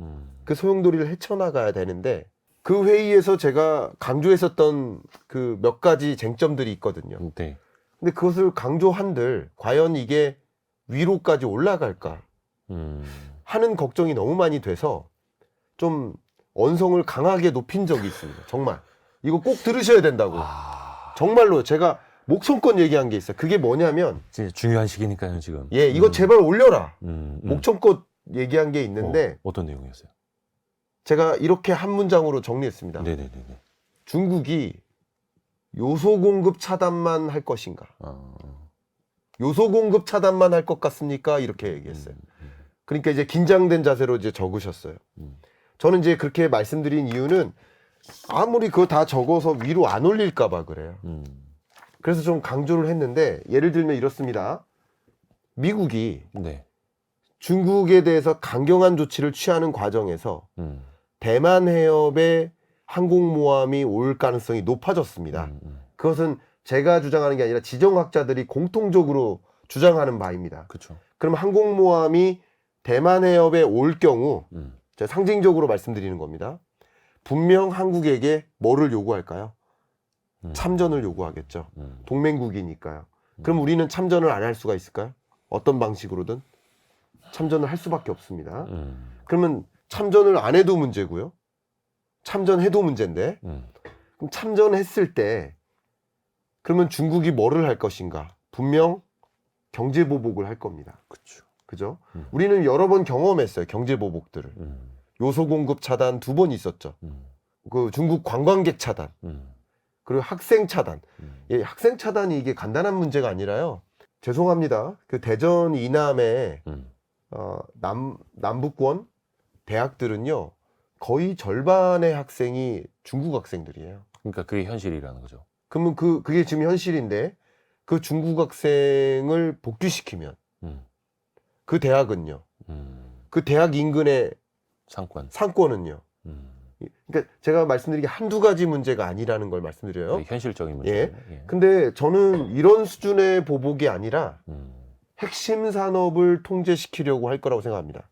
그 소용돌이를 헤쳐나가야 되는데 그 회의에서 제가 강조했었던 그 몇 가지 쟁점들이 있거든요. 네. 근데 그것을 강조한들 과연 이게 위로까지 올라갈까 하는 걱정이 너무 많이 돼서 좀 언성을 강하게 높인 적이 있습니다. 정말 이거 꼭 들으셔야 된다고. 정말로 제가 목청껏 얘기한 게 있어요. 그게 뭐냐면 진짜 중요한 시기니까요 지금. 예, 이거 제발 올려라. 음. 목청껏 얘기한 게 있는데 어떤 내용이었어요? 제가 이렇게 한 문장으로 정리했습니다. 네네네. 중국이 요소 공급 차단만 할 것인가? 요소 공급 차단만 할 것 같습니까? 이렇게 얘기했어요. 그러니까 이제 긴장된 자세로 이제 적으셨어요. 저는 이제 그렇게 말씀드린 이유는 아무리 그거 다 적어서 위로 안 올릴까봐 그래요. 그래서 좀 강조를 했는데 예를 들면 이렇습니다. 미국이 네. 중국에 대해서 강경한 조치를 취하는 과정에서 대만 해협에 항공모함이 올 가능성이 높아졌습니다. 그것은 제가 주장하는 게 아니라 지정학자들이 공통적으로 주장하는 바입니다. 그렇죠. 그럼 항공모함이 대만 해협에 올 경우 제가 상징적으로 말씀드리는 겁니다. 분명 한국에게 뭐를 요구할까요? 참전을 요구하겠죠. 동맹국이니까요. 그럼 우리는 참전을 안 할 수가 있을까요? 어떤 방식으로든 참전을 할 수밖에 없습니다. 그러면 참전을 안 해도 문제고요. 참전해도 문제인데 그럼 참전했을 때 그러면 중국이 뭐를 할 것인가? 분명 경제보복을 할 겁니다. 그렇죠. 그죠? 우리는 여러 번 경험했어요. 경제보복들을. 요소 공급 차단 2번 있었죠. 그 중국 관광객 차단. 그리고 학생 차단. 예, 학생 차단이 이게 간단한 문제가 아니라요. 죄송합니다. 그 대전 이남의 남북권 대학들은요. 거의 절반의 학생이 중국 학생들이에요. 그러니까 그게 현실이라는 거죠. 그러면 그게 지금 현실인데 그 중국 학생을 복귀시키면 그 대학은요. 그 대학 인근의 상권은요. 그러니까 제가 말씀드린 게 한두 가지 문제가 아니라는 걸 말씀드려요. 네, 현실적인 문제. 예. 근데 저는 이런 수준의 보복이 아니라 핵심 산업을 통제시키려고 할 거라고 생각합니다.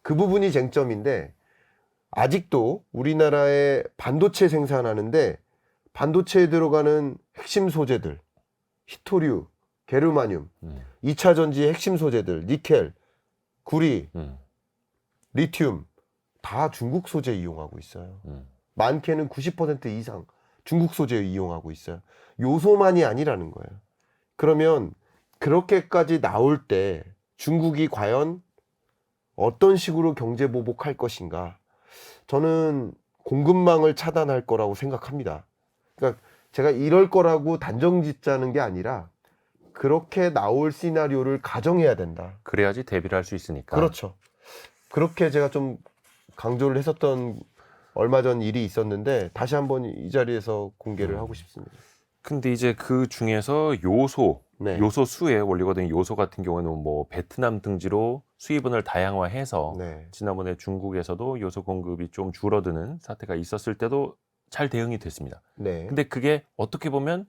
그 부분이 쟁점인데 아직도 우리나라에 반도체 생산하는데 반도체에 들어가는 핵심 소재들, 히토류, 게르마늄, 2차 전지의 핵심 소재들, 니켈, 구리, 리튬 다 중국 소재 이용하고 있어요. 많게는 90% 이상 중국 소재 이용하고 있어요. 요소만이 아니라는 거예요. 그러면 그렇게까지 나올 때 중국이 과연 어떤 식으로 경제 보복할 것인가? 저는 공급망을 차단할 거라고 생각합니다. 그러니까 제가 이럴 거라고 단정 짓자는 게 아니라 그렇게 나올 시나리오를 가정해야 된다. 그래야지 대비를 할 수 있으니까. 그렇죠. 그렇게 제가 좀 강조를 했었던 얼마 전 일이 있었는데 다시 한번 이 자리에서 공개를 하고 싶습니다. 근데 이제 그 중에서 요소, 네. 요소 수의 원리거든요. 요소 같은 경우는 뭐 베트남 등지로 수입원을 다양화해서 네. 지난번에 중국에서도 요소 공급이 좀 줄어드는 사태가 있었을 때도 잘 대응이 됐습니다. 네. 근데 그게 어떻게 보면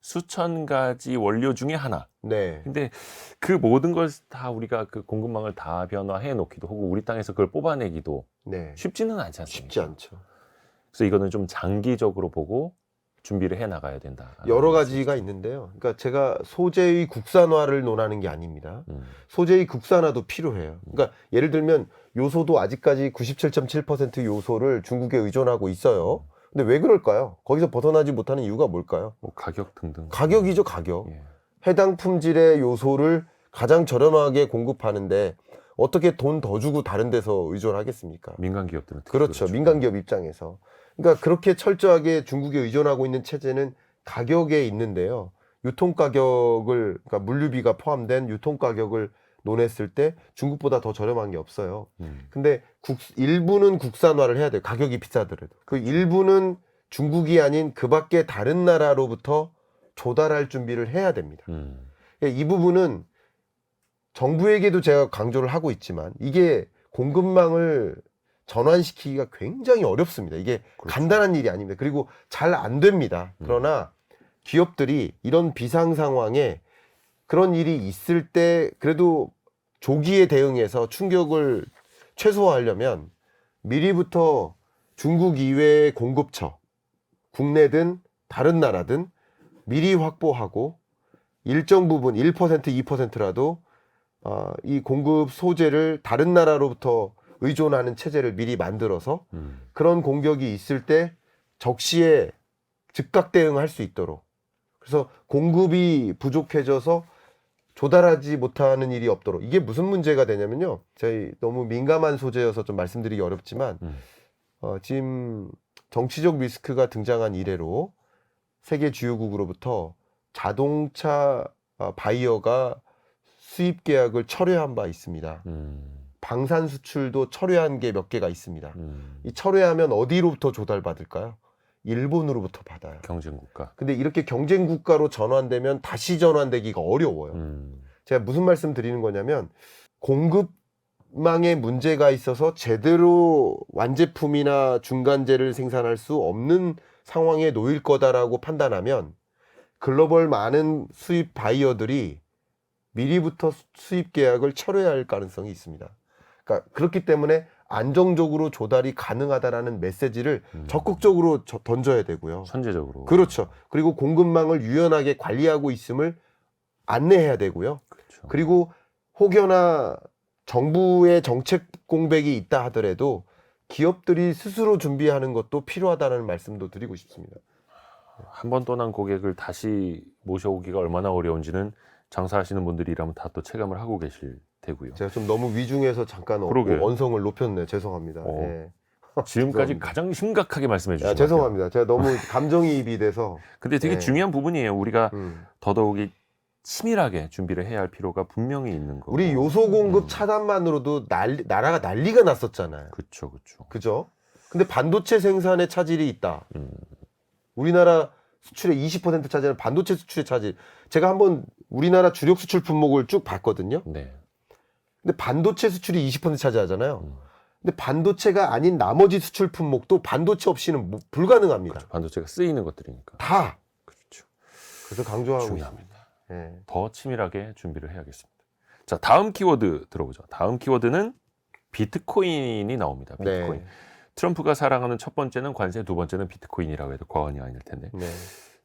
수천 가지 원료 중에 하나. 네. 근데 그 모든 걸 다 우리가 그 공급망을 다 변화해 놓기도 하고 우리 땅에서 그걸 뽑아내기도 네. 쉽지는 않지 않습니까? 쉽지 않죠. 그래서 이거는 좀 장기적으로 보고 준비를 해 나가야 된다. 여러 가지가 있는데요. 그러니까 제가 소재의 국산화를 논하는 게 아닙니다. 소재의 국산화도 필요해요. 그러니까 예를 들면 요소도 아직까지 97.7% 요소를 중국에 의존하고 있어요. 근데 왜 그럴까요? 거기서 벗어나지 못하는 이유가 뭘까요? 뭐 가격 등등. 가격이죠, 가격. 예. 해당 품질의 요소를 가장 저렴하게 공급하는데 어떻게 돈 더 주고 다른 데서 의존하겠습니까? 민간 기업들은 특히 그렇죠. 민간 기업 입장에서. 그러니까 그렇게 철저하게 중국에 의존하고 있는 체제는 가격에 있는데요. 유통 가격을 그러니까 물류비가 포함된 유통 가격을 논했을 때 중국보다 더 저렴한 게 없어요. 근데 일부는 국산화를 해야 돼요. 가격이 비싸더라도. 그 일부는 중국이 아닌 그 밖에 다른 나라로부터 조달할 준비를 해야 됩니다. 그러니까 이 부분은 정부에게도 제가 강조를 하고 있지만 이게 공급망을 전환시키기가 굉장히 어렵습니다. 이게 그렇죠. 간단한 일이 아닙니다. 그리고 잘 안 됩니다. 그러나 기업들이 이런 비상 상황에 그런 일이 있을 때 그래도 조기에 대응해서 충격을 최소화하려면 미리부터 중국 이외의 공급처, 국내든 다른 나라든 미리 확보하고 일정 부분 1%, 2%라도 이 공급 소재를 다른 나라로부터 의존하는 체제를 미리 만들어서 그런 공격이 있을 때 적시에 즉각 대응할 수 있도록 그래서 공급이 부족해져서 조달하지 못하는 일이 없도록 이게 무슨 문제가 되냐면요. 저희 너무 민감한 소재여서 좀 말씀드리기 어렵지만 지금 정치적 리스크가 등장한 이래로 세계 주요국으로부터 자동차 바이어가 수입 계약을 철회한 바 있습니다. 방산 수출도 철회한 게 몇 개가 있습니다. 이 철회하면 어디로부터 조달받을까요? 일본으로부터 받아요. 경쟁국가. 근데 이렇게 경쟁국가로 전환되면 다시 전환되기가 어려워요. 제가 무슨 말씀 드리는 거냐면 공급망에 문제가 있어서 제대로 완제품이나 중간재를 생산할 수 없는 상황에 놓일 거다라고 판단하면 글로벌 많은 수입 바이어들이 미리부터 수입 계약을 철회할 가능성이 있습니다. 그러니까 그렇기 때문에 안정적으로 조달이 가능하다라는 메시지를 적극적으로 던져야 되고요. 선제적으로. 그렇죠. 그리고 공급망을 유연하게 관리하고 있음을 안내해야 되고요. 그렇죠. 그리고 혹여나 정부의 정책 공백이 있다 하더라도 기업들이 스스로 준비하는 것도 필요하다는 말씀도 드리고 싶습니다. 한 번 떠난 고객을 다시 모셔오기가 얼마나 어려운지는 장사하시는 분들이라면 다 또 체감을 하고 계실 테고요. 제가 좀 너무 위중해서 잠깐 그러게요. 언성을 높였네. 죄송합니다. 예. 지금까지 죄송합니다. 가장 심각하게 말씀해 주신 야, 것 같아요. 죄송합니다. 제가 너무 감정이입이 돼서. 근데 되게 네. 중요한 부분이에요. 우리가 음. 더더욱이 치밀하게 준비를 해야 할 필요가 분명히 있는 거고. 우리 요소 공급 차단만으로도 나라가 난리가 났었잖아요. 그렇죠, 그렇죠. 그죠? 근데 반도체 생산에 차질이 있다. 음. 우리나라 수출의 20% 차지하는 반도체 수출의 차질. 제가 한번 우리나라 주력 수출 품목을 쭉 봤거든요. 네. 근데 반도체 수출이 20% 차지하잖아요. 근데 반도체가 아닌 나머지 수출 품목도 반도체 없이는 불가능합니다. 그렇죠. 반도체가 쓰이는 것들이니까. 다. 그렇죠. 그래서 강조하고 중요합니다. 있습니다. 예. 더 치밀하게 준비를 해야겠습니다. 자, 다음 키워드 들어보죠. 다음 키워드는 비트코인이 나옵니다. 비트코인. 네. 트럼프가 사랑하는 첫 번째는 관세, 두 번째는 비트코인이라고 해도 과언이 아닐 텐데. 네.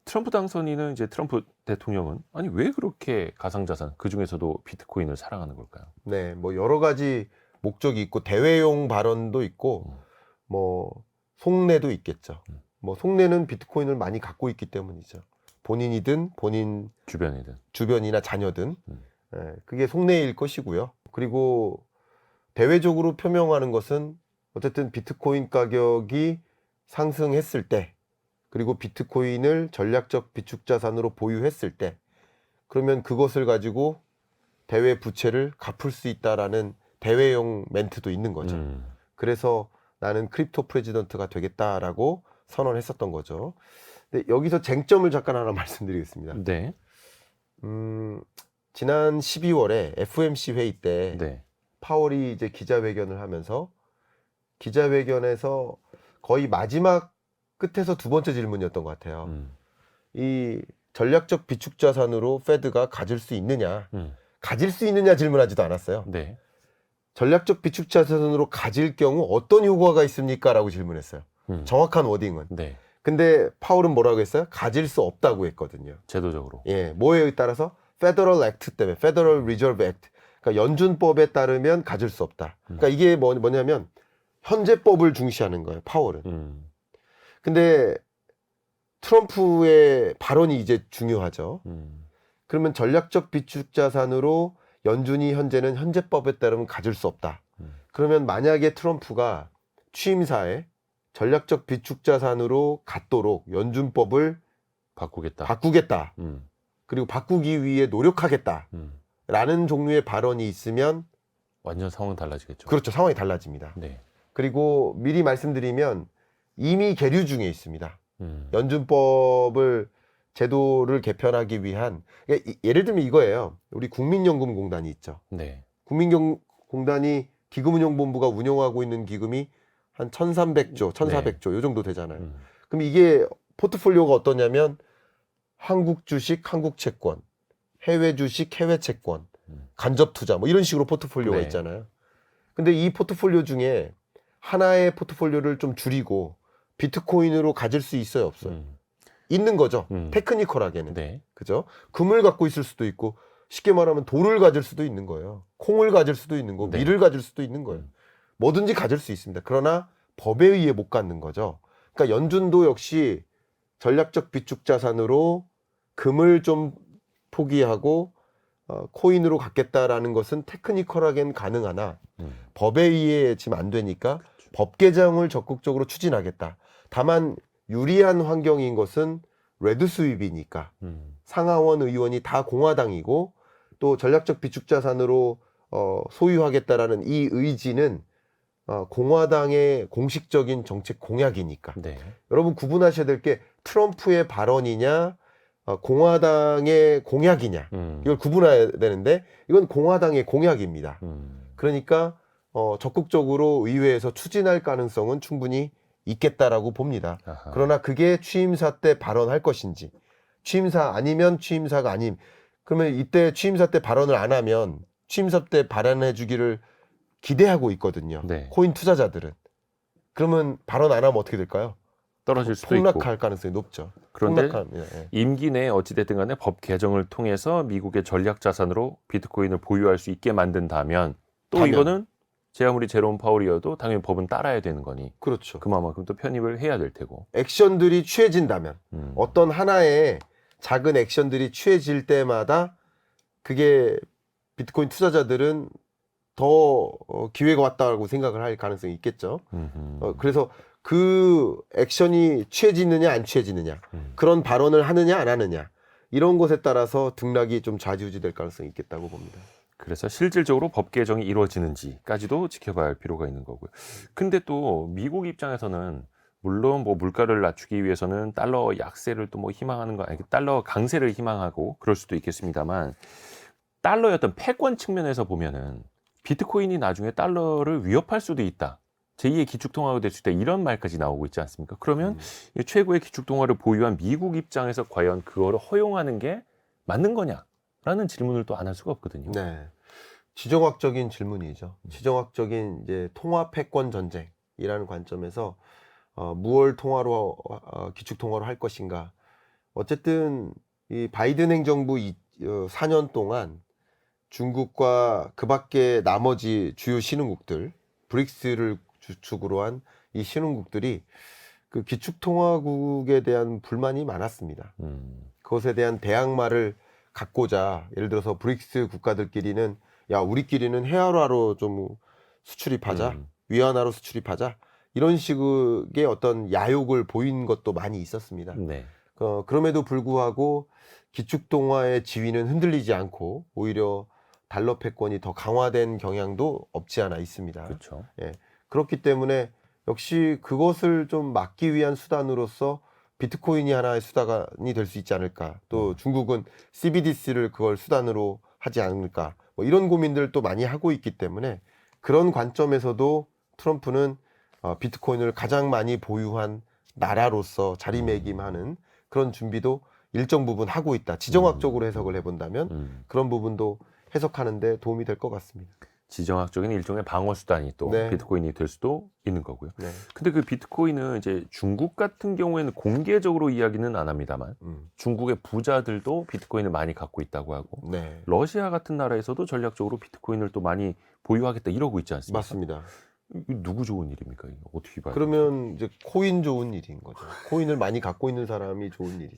트럼프 당선인은 이제 트럼프 대통령은 아니 왜 그렇게 가상자산 그 중에서도 비트코인을 사랑하는 걸까요? 네. 뭐 여러 가지 목적이 있고 대외용 발언도 있고 뭐 속내도 있겠죠. 뭐 속내는 비트코인을 많이 갖고 있기 때문이죠. 본인이든 본인 주변이든. 주변이나 자녀든 예, 그게 속내일 것이고요. 그리고 대외적으로 표명하는 것은 어쨌든 비트코인 가격이 상승했을 때 그리고 비트코인을 전략적 비축 자산으로 보유했을 때 그러면 그것을 가지고 대외 부채를 갚을 수 있다라는 대외용 멘트도 있는 거죠. 그래서 나는 크립토 프레지던트가 되겠다라고 선언했었던 거죠. 근데 여기서 쟁점을 잠깐 하나 말씀드리겠습니다. 네. 지난 12월에 FOMC 회의 때 네. 파월이 이제 기자회견을 하면서 기자회견에서 거의 마지막 끝에서 두 번째 질문이었던 것 같아요. 이 전략적 비축 자산으로 페드가 가질 수 있느냐? 가질 수 있느냐 질문하지도 않았어요. 네. 전략적 비축 자산으로 가질 경우 어떤 효과가 있습니까? 라고 질문했어요. 정확한 워딩은. 네. 근데 파월은 뭐라고 했어요? 가질 수 없다고 했거든요. 제도적으로. 예, 뭐에 따라서? Federal Act 때문에 Federal Reserve Act. 그러니까 연준법에 따르면 가질 수 없다. 그러니까 이게 뭐냐면 현재법을 중시하는 거예요. 파월은. 근데 트럼프의 발언이 이제 중요하죠. 그러면 전략적 비축 자산으로 연준이 현재는 현재법에 따르면 가질 수 없다. 그러면 만약에 트럼프가 취임사에 전략적 비축 자산으로 갖도록 연준법을 바꾸겠다. 바꾸겠다. 음, 그리고 바꾸기 위해 노력하겠다라는 음. 종류의 발언이 있으면 완전 상황 달라지겠죠. 그렇죠. 상황이 달라집니다. 네. 그리고 미리 말씀드리면 이미 계류 중에 있습니다. 음, 연준법을 제도를 개편하기 위한 예를 들면 이거예요. 우리 국민연금공단이 있죠. 네. 국민연금공단이 기금운용본부가 운영하고 있는 기금이 한 1,300조, 1,400조 요 정도 되잖아요. 그럼 이게 포트폴리오가 어떠냐면 한국 주식, 한국 채권, 해외 주식, 해외 채권, 간접 투자 뭐 이런 식으로 포트폴리오가 네. 있잖아요. 근데 이 포트폴리오 중에 하나의 포트폴리오를 좀 줄이고 비트코인으로 가질 수 있어요, 없어요? 있는 거죠. 테크니컬하게는. 네. 그죠? 금을 갖고 있을 수도 있고 쉽게 말하면 돌을 가질 수도 있는 거예요. 콩을 가질 수도 있는 거고 네. 밀을 가질 수도 있는 거예요. 뭐든지 가질 수 있습니다. 그러나 법에 의해 못 갖는 거죠. 그러니까 연준도 역시 전략적 비축 자산으로 금을 좀 포기하고 코인으로 갖겠다라는 것은 테크니컬하게는 가능하나 법에 의해 지금 안 되니까 법 개정을 적극적으로 추진하겠다. 다만 유리한 환경인 것은 레드 스윕이니까 상하원 의원이 다 공화당이고 또 전략적 비축 자산으로 소유하겠다라는 이 의지는 공화당의 공식적인 정책 공약이니까. 네. 여러분 구분하셔야 될 게 트럼프의 발언이냐 공화당의 공약이냐 이걸 구분해야 되는데 이건 공화당의 공약입니다. 그러니까 적극적으로 의회에서 추진할 가능성은 충분히 있겠다라고 봅니다. 아하. 그러나 그게 취임사 때 발언할 것인지 취임사 아니면 취임사가 아님 그러면 이때 취임사 때 발언을 안 하면 취임사 때 발언해 주기를 기대하고 있거든요. 네. 코인 투자자들은. 그러면 발언 안 하면 어떻게 될까요? 떨어질 수도 폭락할 있고. 가능성이 높죠. 그런데 폭락합니다. 예. 임기 내에 어찌됐든 간에 법 개정을 통해서 미국의 전략 자산으로 비트코인을 보유할 수 있게 만든다면 또 다면. 이거는 제 아무리 제롬 파월이어도 당연히 법은 따라야 되는 거니 그렇죠. 그만큼 또 편입을 해야 될 테고. 액션들이 취해진다면 어떤 하나의 작은 액션들이 취해질 때마다 그게 비트코인 투자자들은 더 기회가 왔다고 생각을 할 가능성이 있겠죠. 그래서 그 액션이 취해지느냐 안 취해지느냐 그런 발언을 하느냐 안 하느냐 이런 것에 따라서 등락이 좀 좌지우지될 가능성이 있겠다고 봅니다. 그래서 실질적으로 법 개정이 이루어지는지까지도 지켜봐야 할 필요가 있는 거고요. 근데 또 미국 입장에서는 물론 뭐 물가를 낮추기 위해서는 달러 약세를 또 뭐 희망하는 거 아니 달러 강세를 희망하고 그럴 수도 있겠습니다만 달러의 어떤 패권 측면에서 보면은 비트코인이 나중에 달러를 위협할 수도 있다. 제2의 기축통화가 될 수 있다. 이런 말까지 나오고 있지 않습니까? 그러면 이 최고의 기축통화를 보유한 미국 입장에서 과연 그거를 허용하는 게 맞는 거냐라는 질문을 또 안 할 수가 없거든요. 네, 지정학적인 질문이죠. 지정학적인 이제 통화 패권 전쟁이라는 관점에서 무얼 통화로 기축 통화로 할 것인가. 어쨌든 이 바이든 행정부 4년 동안 중국과 그밖에 나머지 주요 신흥국들 브릭스를 주축으로 한 이 신흥국들이 그 기축통화국에 대한 불만이 많았습니다. 그것에 대한 대항마를 갖고자 예를 들어서 브릭스 국가들끼리는 야 우리끼리는 해외화로 좀 수출입하자 위안화로 수출입하자 이런 식의 어떤 야욕을 보인 것도 많이 있었습니다. 네. 그럼에도 불구하고 기축통화의 지위는 흔들리지 않고 오히려 달러 패권이 더 강화된 경향도 없지 않아 있습니다. 그렇죠. 예, 그렇기 때문에 역시 그것을 좀 막기 위한 수단으로서 비트코인이 하나의 수단이 될 수 있지 않을까. 또 중국은 CBDC를 그걸 수단으로 하지 않을까. 뭐 이런 고민들을 또 많이 하고 있기 때문에 그런 관점에서도 트럼프는 비트코인을 가장 많이 보유한 나라로서 자리매김하는 그런 준비도 일정 부분 하고 있다. 지정학적으로 해석을 해본다면 그런 부분도 해석하는데 도움이 될 것 같습니다. 지정학적인 일종의 방어 수단이 또 네. 비트코인이 될 수도 있는 거고요. 네. 근데 그 비트코인은 이제 중국 같은 경우에는 공개적으로 이야기는 안 합니다만 중국의 부자들도 비트코인을 많이 갖고 있다고 하고 네. 러시아 같은 나라에서도 전략적으로 비트코인을 또 많이 보유하겠다 이러고 있지 않습니까? 맞습니다. 이거 누구 좋은 일입니까? 이거 어떻게 봐요? 그러면 이제 코인 좋은 일인 거죠. 코인을 많이 갖고 있는 사람이 좋은 일이죠.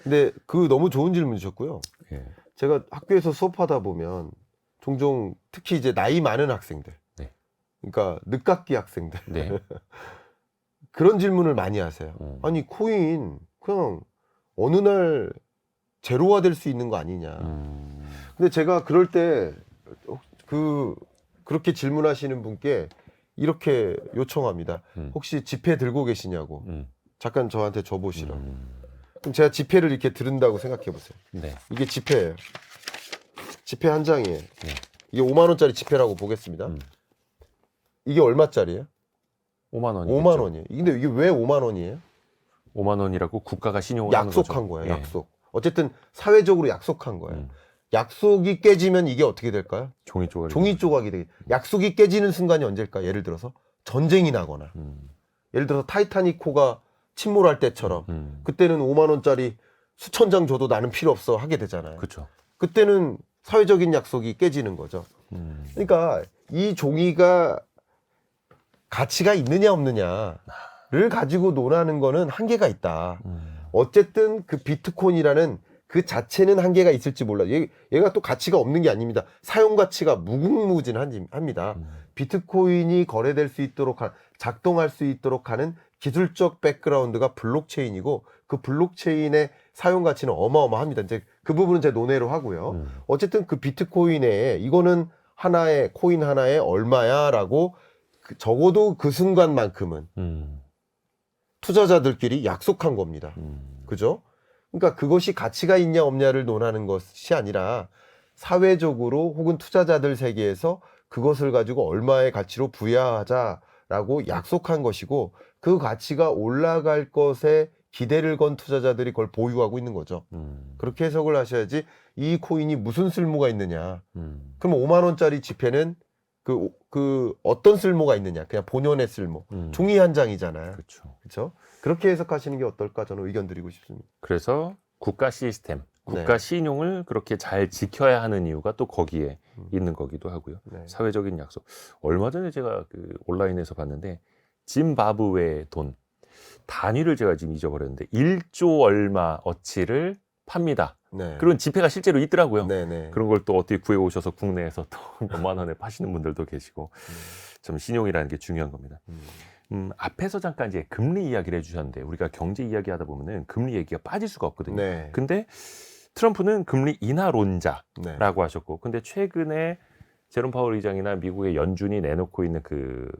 근데 그 너무 좋은 질문 주셨고요. 예. 제가 학교에서 수업하다 보면 종종 특히 이제 나이 많은 학생들, 네. 그러니까 늦깎이 학생들, 네. 그런 질문을 많이 하세요. 아니 코인 그냥 어느 날 제로화 될 수 있는 거 아니냐. 근데 제가 그럴 때 그렇게 질문하시는 분께 이렇게 요청합니다. 혹시 지폐 들고 계시냐고. 잠깐 저한테 줘보시라고. 그럼 제가 지폐를 이렇게 들은다고 생각해 보세요. 네. 이게 지폐예요. 지폐 한 장이에요. 이게 5만 원짜리 지폐라고 보겠습니다. 이게 얼마짜리예요? 5만 원이죠. 5만 원이에요. 근데 이게 왜 5만 원이에요? 5만 원이라고 국가가 신용을 하는 약속한 거죠. 거예요. 예. 약속. 어쨌든 사회적으로 약속한 거예요. 약속이 깨지면 이게 어떻게 될까요? 종이 조각이. 종이 조각이 되게. 약속이 깨지는 순간이 언제일까? 예를 들어서 전쟁이 나거나. 예를 들어서 타이타닉호가 침몰할 때처럼 그때는 5만 원짜리 수천 장 줘도 나는 필요 없어 하게 되잖아요. 그렇죠. 그때는 사회적인 약속이 깨지는 거죠. 그러니까 이 종이가 가치가 있느냐 없느냐를 가지고 논하는 거는 한계가 있다. 어쨌든 그 비트코인이라는 그 자체는 한계가 있을지 몰라. 얘가 또 가치가 없는 게 아닙니다. 사용 가치가 무궁무진합니다. 비트코인이 거래될 수 있도록 작동할 수 있도록 하는 기술적 백그라운드가 블록체인이고 그 블록체인의 사용 가치는 어마어마합니다. 이제 그 부분은 제 논외로 하고요. 어쨌든 그 비트코인에 이거는 하나의 코인 하나에 얼마야라고 적어도 그 순간만큼은 투자자들끼리 약속한 겁니다. 그죠? 그러니까 그것이 가치가 있냐 없냐를 논하는 것이 아니라 사회적으로 혹은 투자자들 세계에서 그것을 가지고 얼마의 가치로 부여하자라고 약속한 것이고 그 가치가 올라갈 것에 기대를 건 투자자들이 그걸 보유하고 있는 거죠. 그렇게 해석을 하셔야지 이 코인이 무슨 쓸모가 있느냐. 그럼 5만 원짜리 지폐는 그 어떤 쓸모가 있느냐. 그냥 본연의 쓸모. 종이 한 장이잖아요. 그렇죠. 그렇죠? 그렇게 해석하시는 게 어떨까 저는 의견 드리고 싶습니다. 그래서 국가 시스템, 국가 네. 신용을 그렇게 잘 지켜야 하는 이유가 또 거기에 있는 거기도 하고요. 네. 사회적인 약속. 얼마 전에 제가 그 온라인에서 봤는데 짐바브웨 돈 단위를 제가 지금 잊어버렸는데 1조 얼마 어치를 팝니다. 네. 그런 지폐가 실제로 있더라고요. 네네. 그런 걸 또 어떻게 구해 오셔서 국내에서 또 몇만 원에 파시는 분들도 계시고 참 신용이라는 게 중요한 겁니다. 앞에서 잠깐 이제 금리 이야기를 해주셨는데 우리가 경제 이야기 하다 보면은 금리 얘기가 빠질 수가 없거든요. 네. 근데 트럼프는 금리 인하론자라고 네. 하셨고, 근데 최근에 제롬 파월 의장이나 미국의 연준이 내놓고 있는 그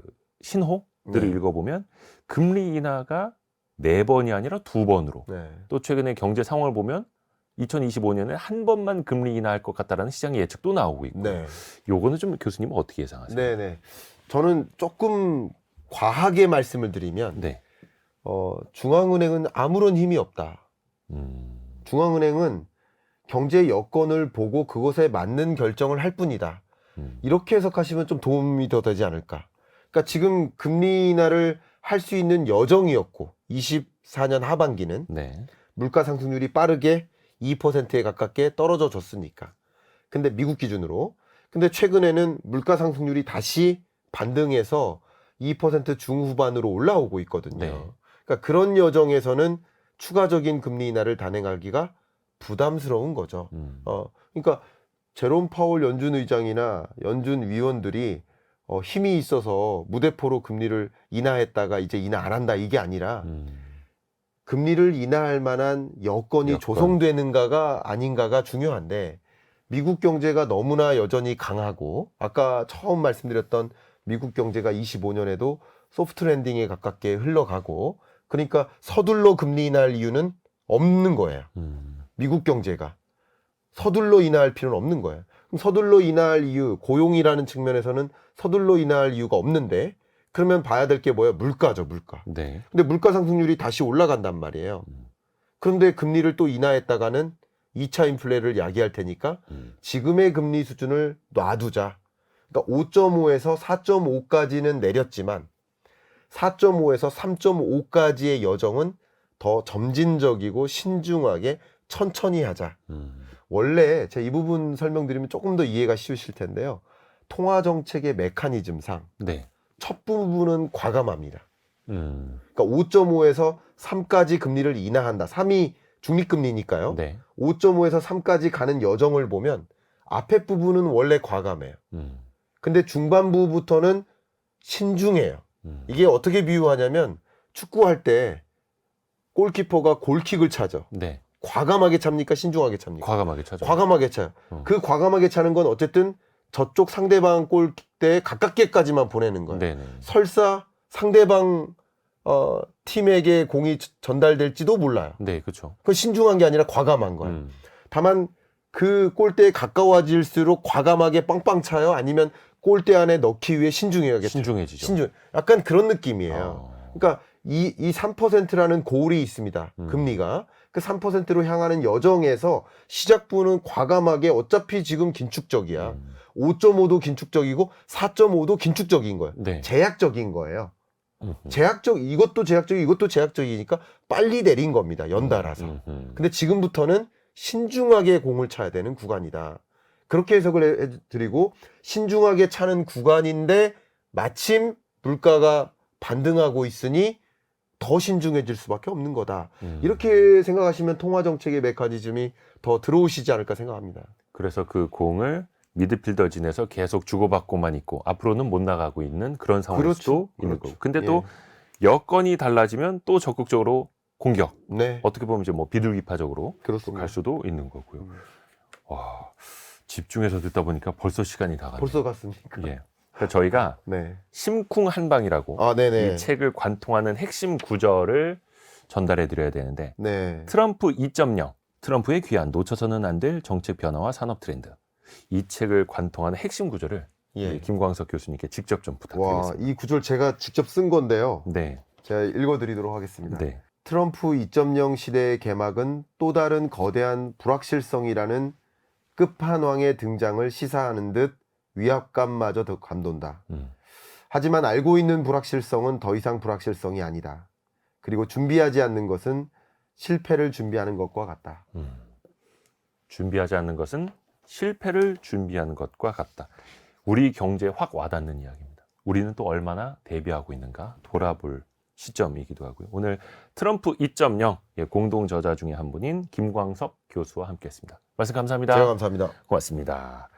신호들을 네. 읽어보면 금리 인하가 4번이 아니라 2번으로 네. 또 최근에 경제 상황을 보면 2025년에 한 번만 금리 인하할 것 같다라는 시장의 예측도 나오고 있고, 네. 요거는 좀 교수님은 어떻게 예상하세요? 네네. 저는 조금 과하게 말씀을 드리면 네. 중앙은행은 아무런 힘이 없다. 중앙은행은 경제 여건을 보고 그것에 맞는 결정을 할 뿐이다. 이렇게 해석하시면 좀 도움이 더 되지 않을까. 그러니까 지금 금리 인하를 할 수 있는 여정이었고 24년 하반기는 네. 물가 상승률이 빠르게 2%에 가깝게 떨어져 줬으니까. 근데 미국 기준으로. 근데 최근에는 물가 상승률이 다시 반등해서 2% 중후반으로 올라오고 있거든요. 네. 그러니까 그런 여정에서는 추가적인 금리 인하를 단행하기가 부담스러운 거죠. 그러니까 제롬 파월 연준 의장이나 연준 위원들이 힘이 있어서 무대포로 금리를 인하했다가 이제 인하 안 한다 이게 아니라 금리를 인하할 만한 여건이 조성되는가가 아닌가가 중요한데 미국 경제가 너무나 여전히 강하고 아까 처음 말씀드렸던 미국 경제가 25년에도 소프트 랜딩에 가깝게 흘러가고 그러니까 서둘러 금리 인하할 이유는 없는 거예요. 미국 경제가 서둘러 인하할 필요는 없는 거예요. 그럼 서둘러 인하할 이유, 고용이라는 측면에서는 서둘러 인하할 이유가 없는데 그러면 봐야 될 게 뭐예요? 물가죠, 물가. 네. 근데 물가 상승률이 다시 올라간단 말이에요. 그런데 금리를 또 인하했다가는 2차 인플레를 야기할 테니까 지금의 금리 수준을 놔두자. 그러니까 5.5에서 4.5까지는 내렸지만 4.5에서 3.5까지의 여정은 더 점진적이고 신중하게 천천히 하자. 원래 제가 이 부분 설명드리면 조금 더 이해가 쉬우실 텐데요. 통화정책의 메커니즘상 네. 첫 부분은 과감합니다. 음. 그러니까 5.5에서 3까지 금리를 인하한다. 3이 중립금리니까요. 네. 5.5에서 3까지 가는 여정을 보면 앞에 부분은 원래 과감해요. 근데 중반부부터는 신중해요. 이게 어떻게 비유하냐면 축구할 때 골키퍼가 골킥을 차죠. 네. 과감하게 찹니까? 신중하게 찹니까? 과감하게 차죠. 과감하게 차요. 그 과감하게 차는 건 어쨌든 저쪽 상대방 골대에 가깝게까지만 보내는 거예요. 네네. 설사 상대방 팀에게 공이 전달될지도 몰라요. 네, 그렇죠. 그건 신중한 게 아니라 과감한 거예요. 다만 그 골대에 가까워질수록 과감하게 빵빵 차요? 아니면 골대 안에 넣기 위해 신중해야겠죠. 신중해지죠. 신중. 약간 그런 느낌이에요. 그러니까 이 3%라는 고울이 있습니다. 금리가. 그 3%로 향하는 여정에서 시작부는 과감하게 어차피 지금 긴축적이야. 5.5도 긴축적이고 4.5도 긴축적인 거예요. 네. 제약적인 거예요. 이것도 제약적이고 이것도 제약적이니까 빨리 내린 겁니다. 연달아서. 근데 지금부터는 신중하게 공을 차야 되는 구간이다. 그렇게 해석을 해드리고 신중하게 차는 구간인데 마침 물가가 반등하고 있으니 더 신중해질 수밖에 없는 거다. 이렇게 생각하시면 통화정책의 메커니즘이 더 들어오시지 않을까 생각합니다. 그래서 그 공을 미드필더진에서 계속 주고받고만 있고 앞으로는 못 나가고 있는 그런 상황일 수도 있는 거고. 근데 또 여건이 달라지면 또 적극적으로 공격. 네. 어떻게 보면 이제 뭐 비둘기파적으로 그렇습니다. 갈 수도 있는 거고요. 와, 집중해서 듣다 보니까 벌써 시간이 다 갔네요. 벌써 갔습니까? 예. 그러니까 저희가 네. 심쿵 한방이라고 네네. 이 책을 관통하는 핵심 구절을 전달해 드려야 되는데 네. 트럼프 2.0, 트럼프의 귀환, 놓쳐서는 안 될 정책 변화와 산업 트렌드. 이 책을 관통하는 핵심 구절을 우리 김광석 교수님께 직접 좀 부탁드리겠습니다. 이 구절 제가 직접 쓴 건데요. 네. 제가 읽어드리도록 하겠습니다. 네. 트럼프 2.0 시대의 개막은 또 다른 거대한 불확실성이라는 끝판왕의 등장을 시사하는 듯 위압감마저 더 감돈다. 하지만 알고 있는 불확실성은 더 이상 불확실성이 아니다. 그리고 준비하지 않는 것은 실패를 준비하는 것과 같다. 준비하지 않는 것은 실패를 준비하는 것과 같다. 우리 경제에 확 와닿는 이야기입니다. 우리는 또 얼마나 대비하고 있는가 돌아볼 시점이기도 하고요. 오늘 트럼프 2.0 공동 저자 중에 한 분인 김광석 교수와 함께했습니다. 말씀 감사합니다. 제가 감사합니다. 고맙습니다.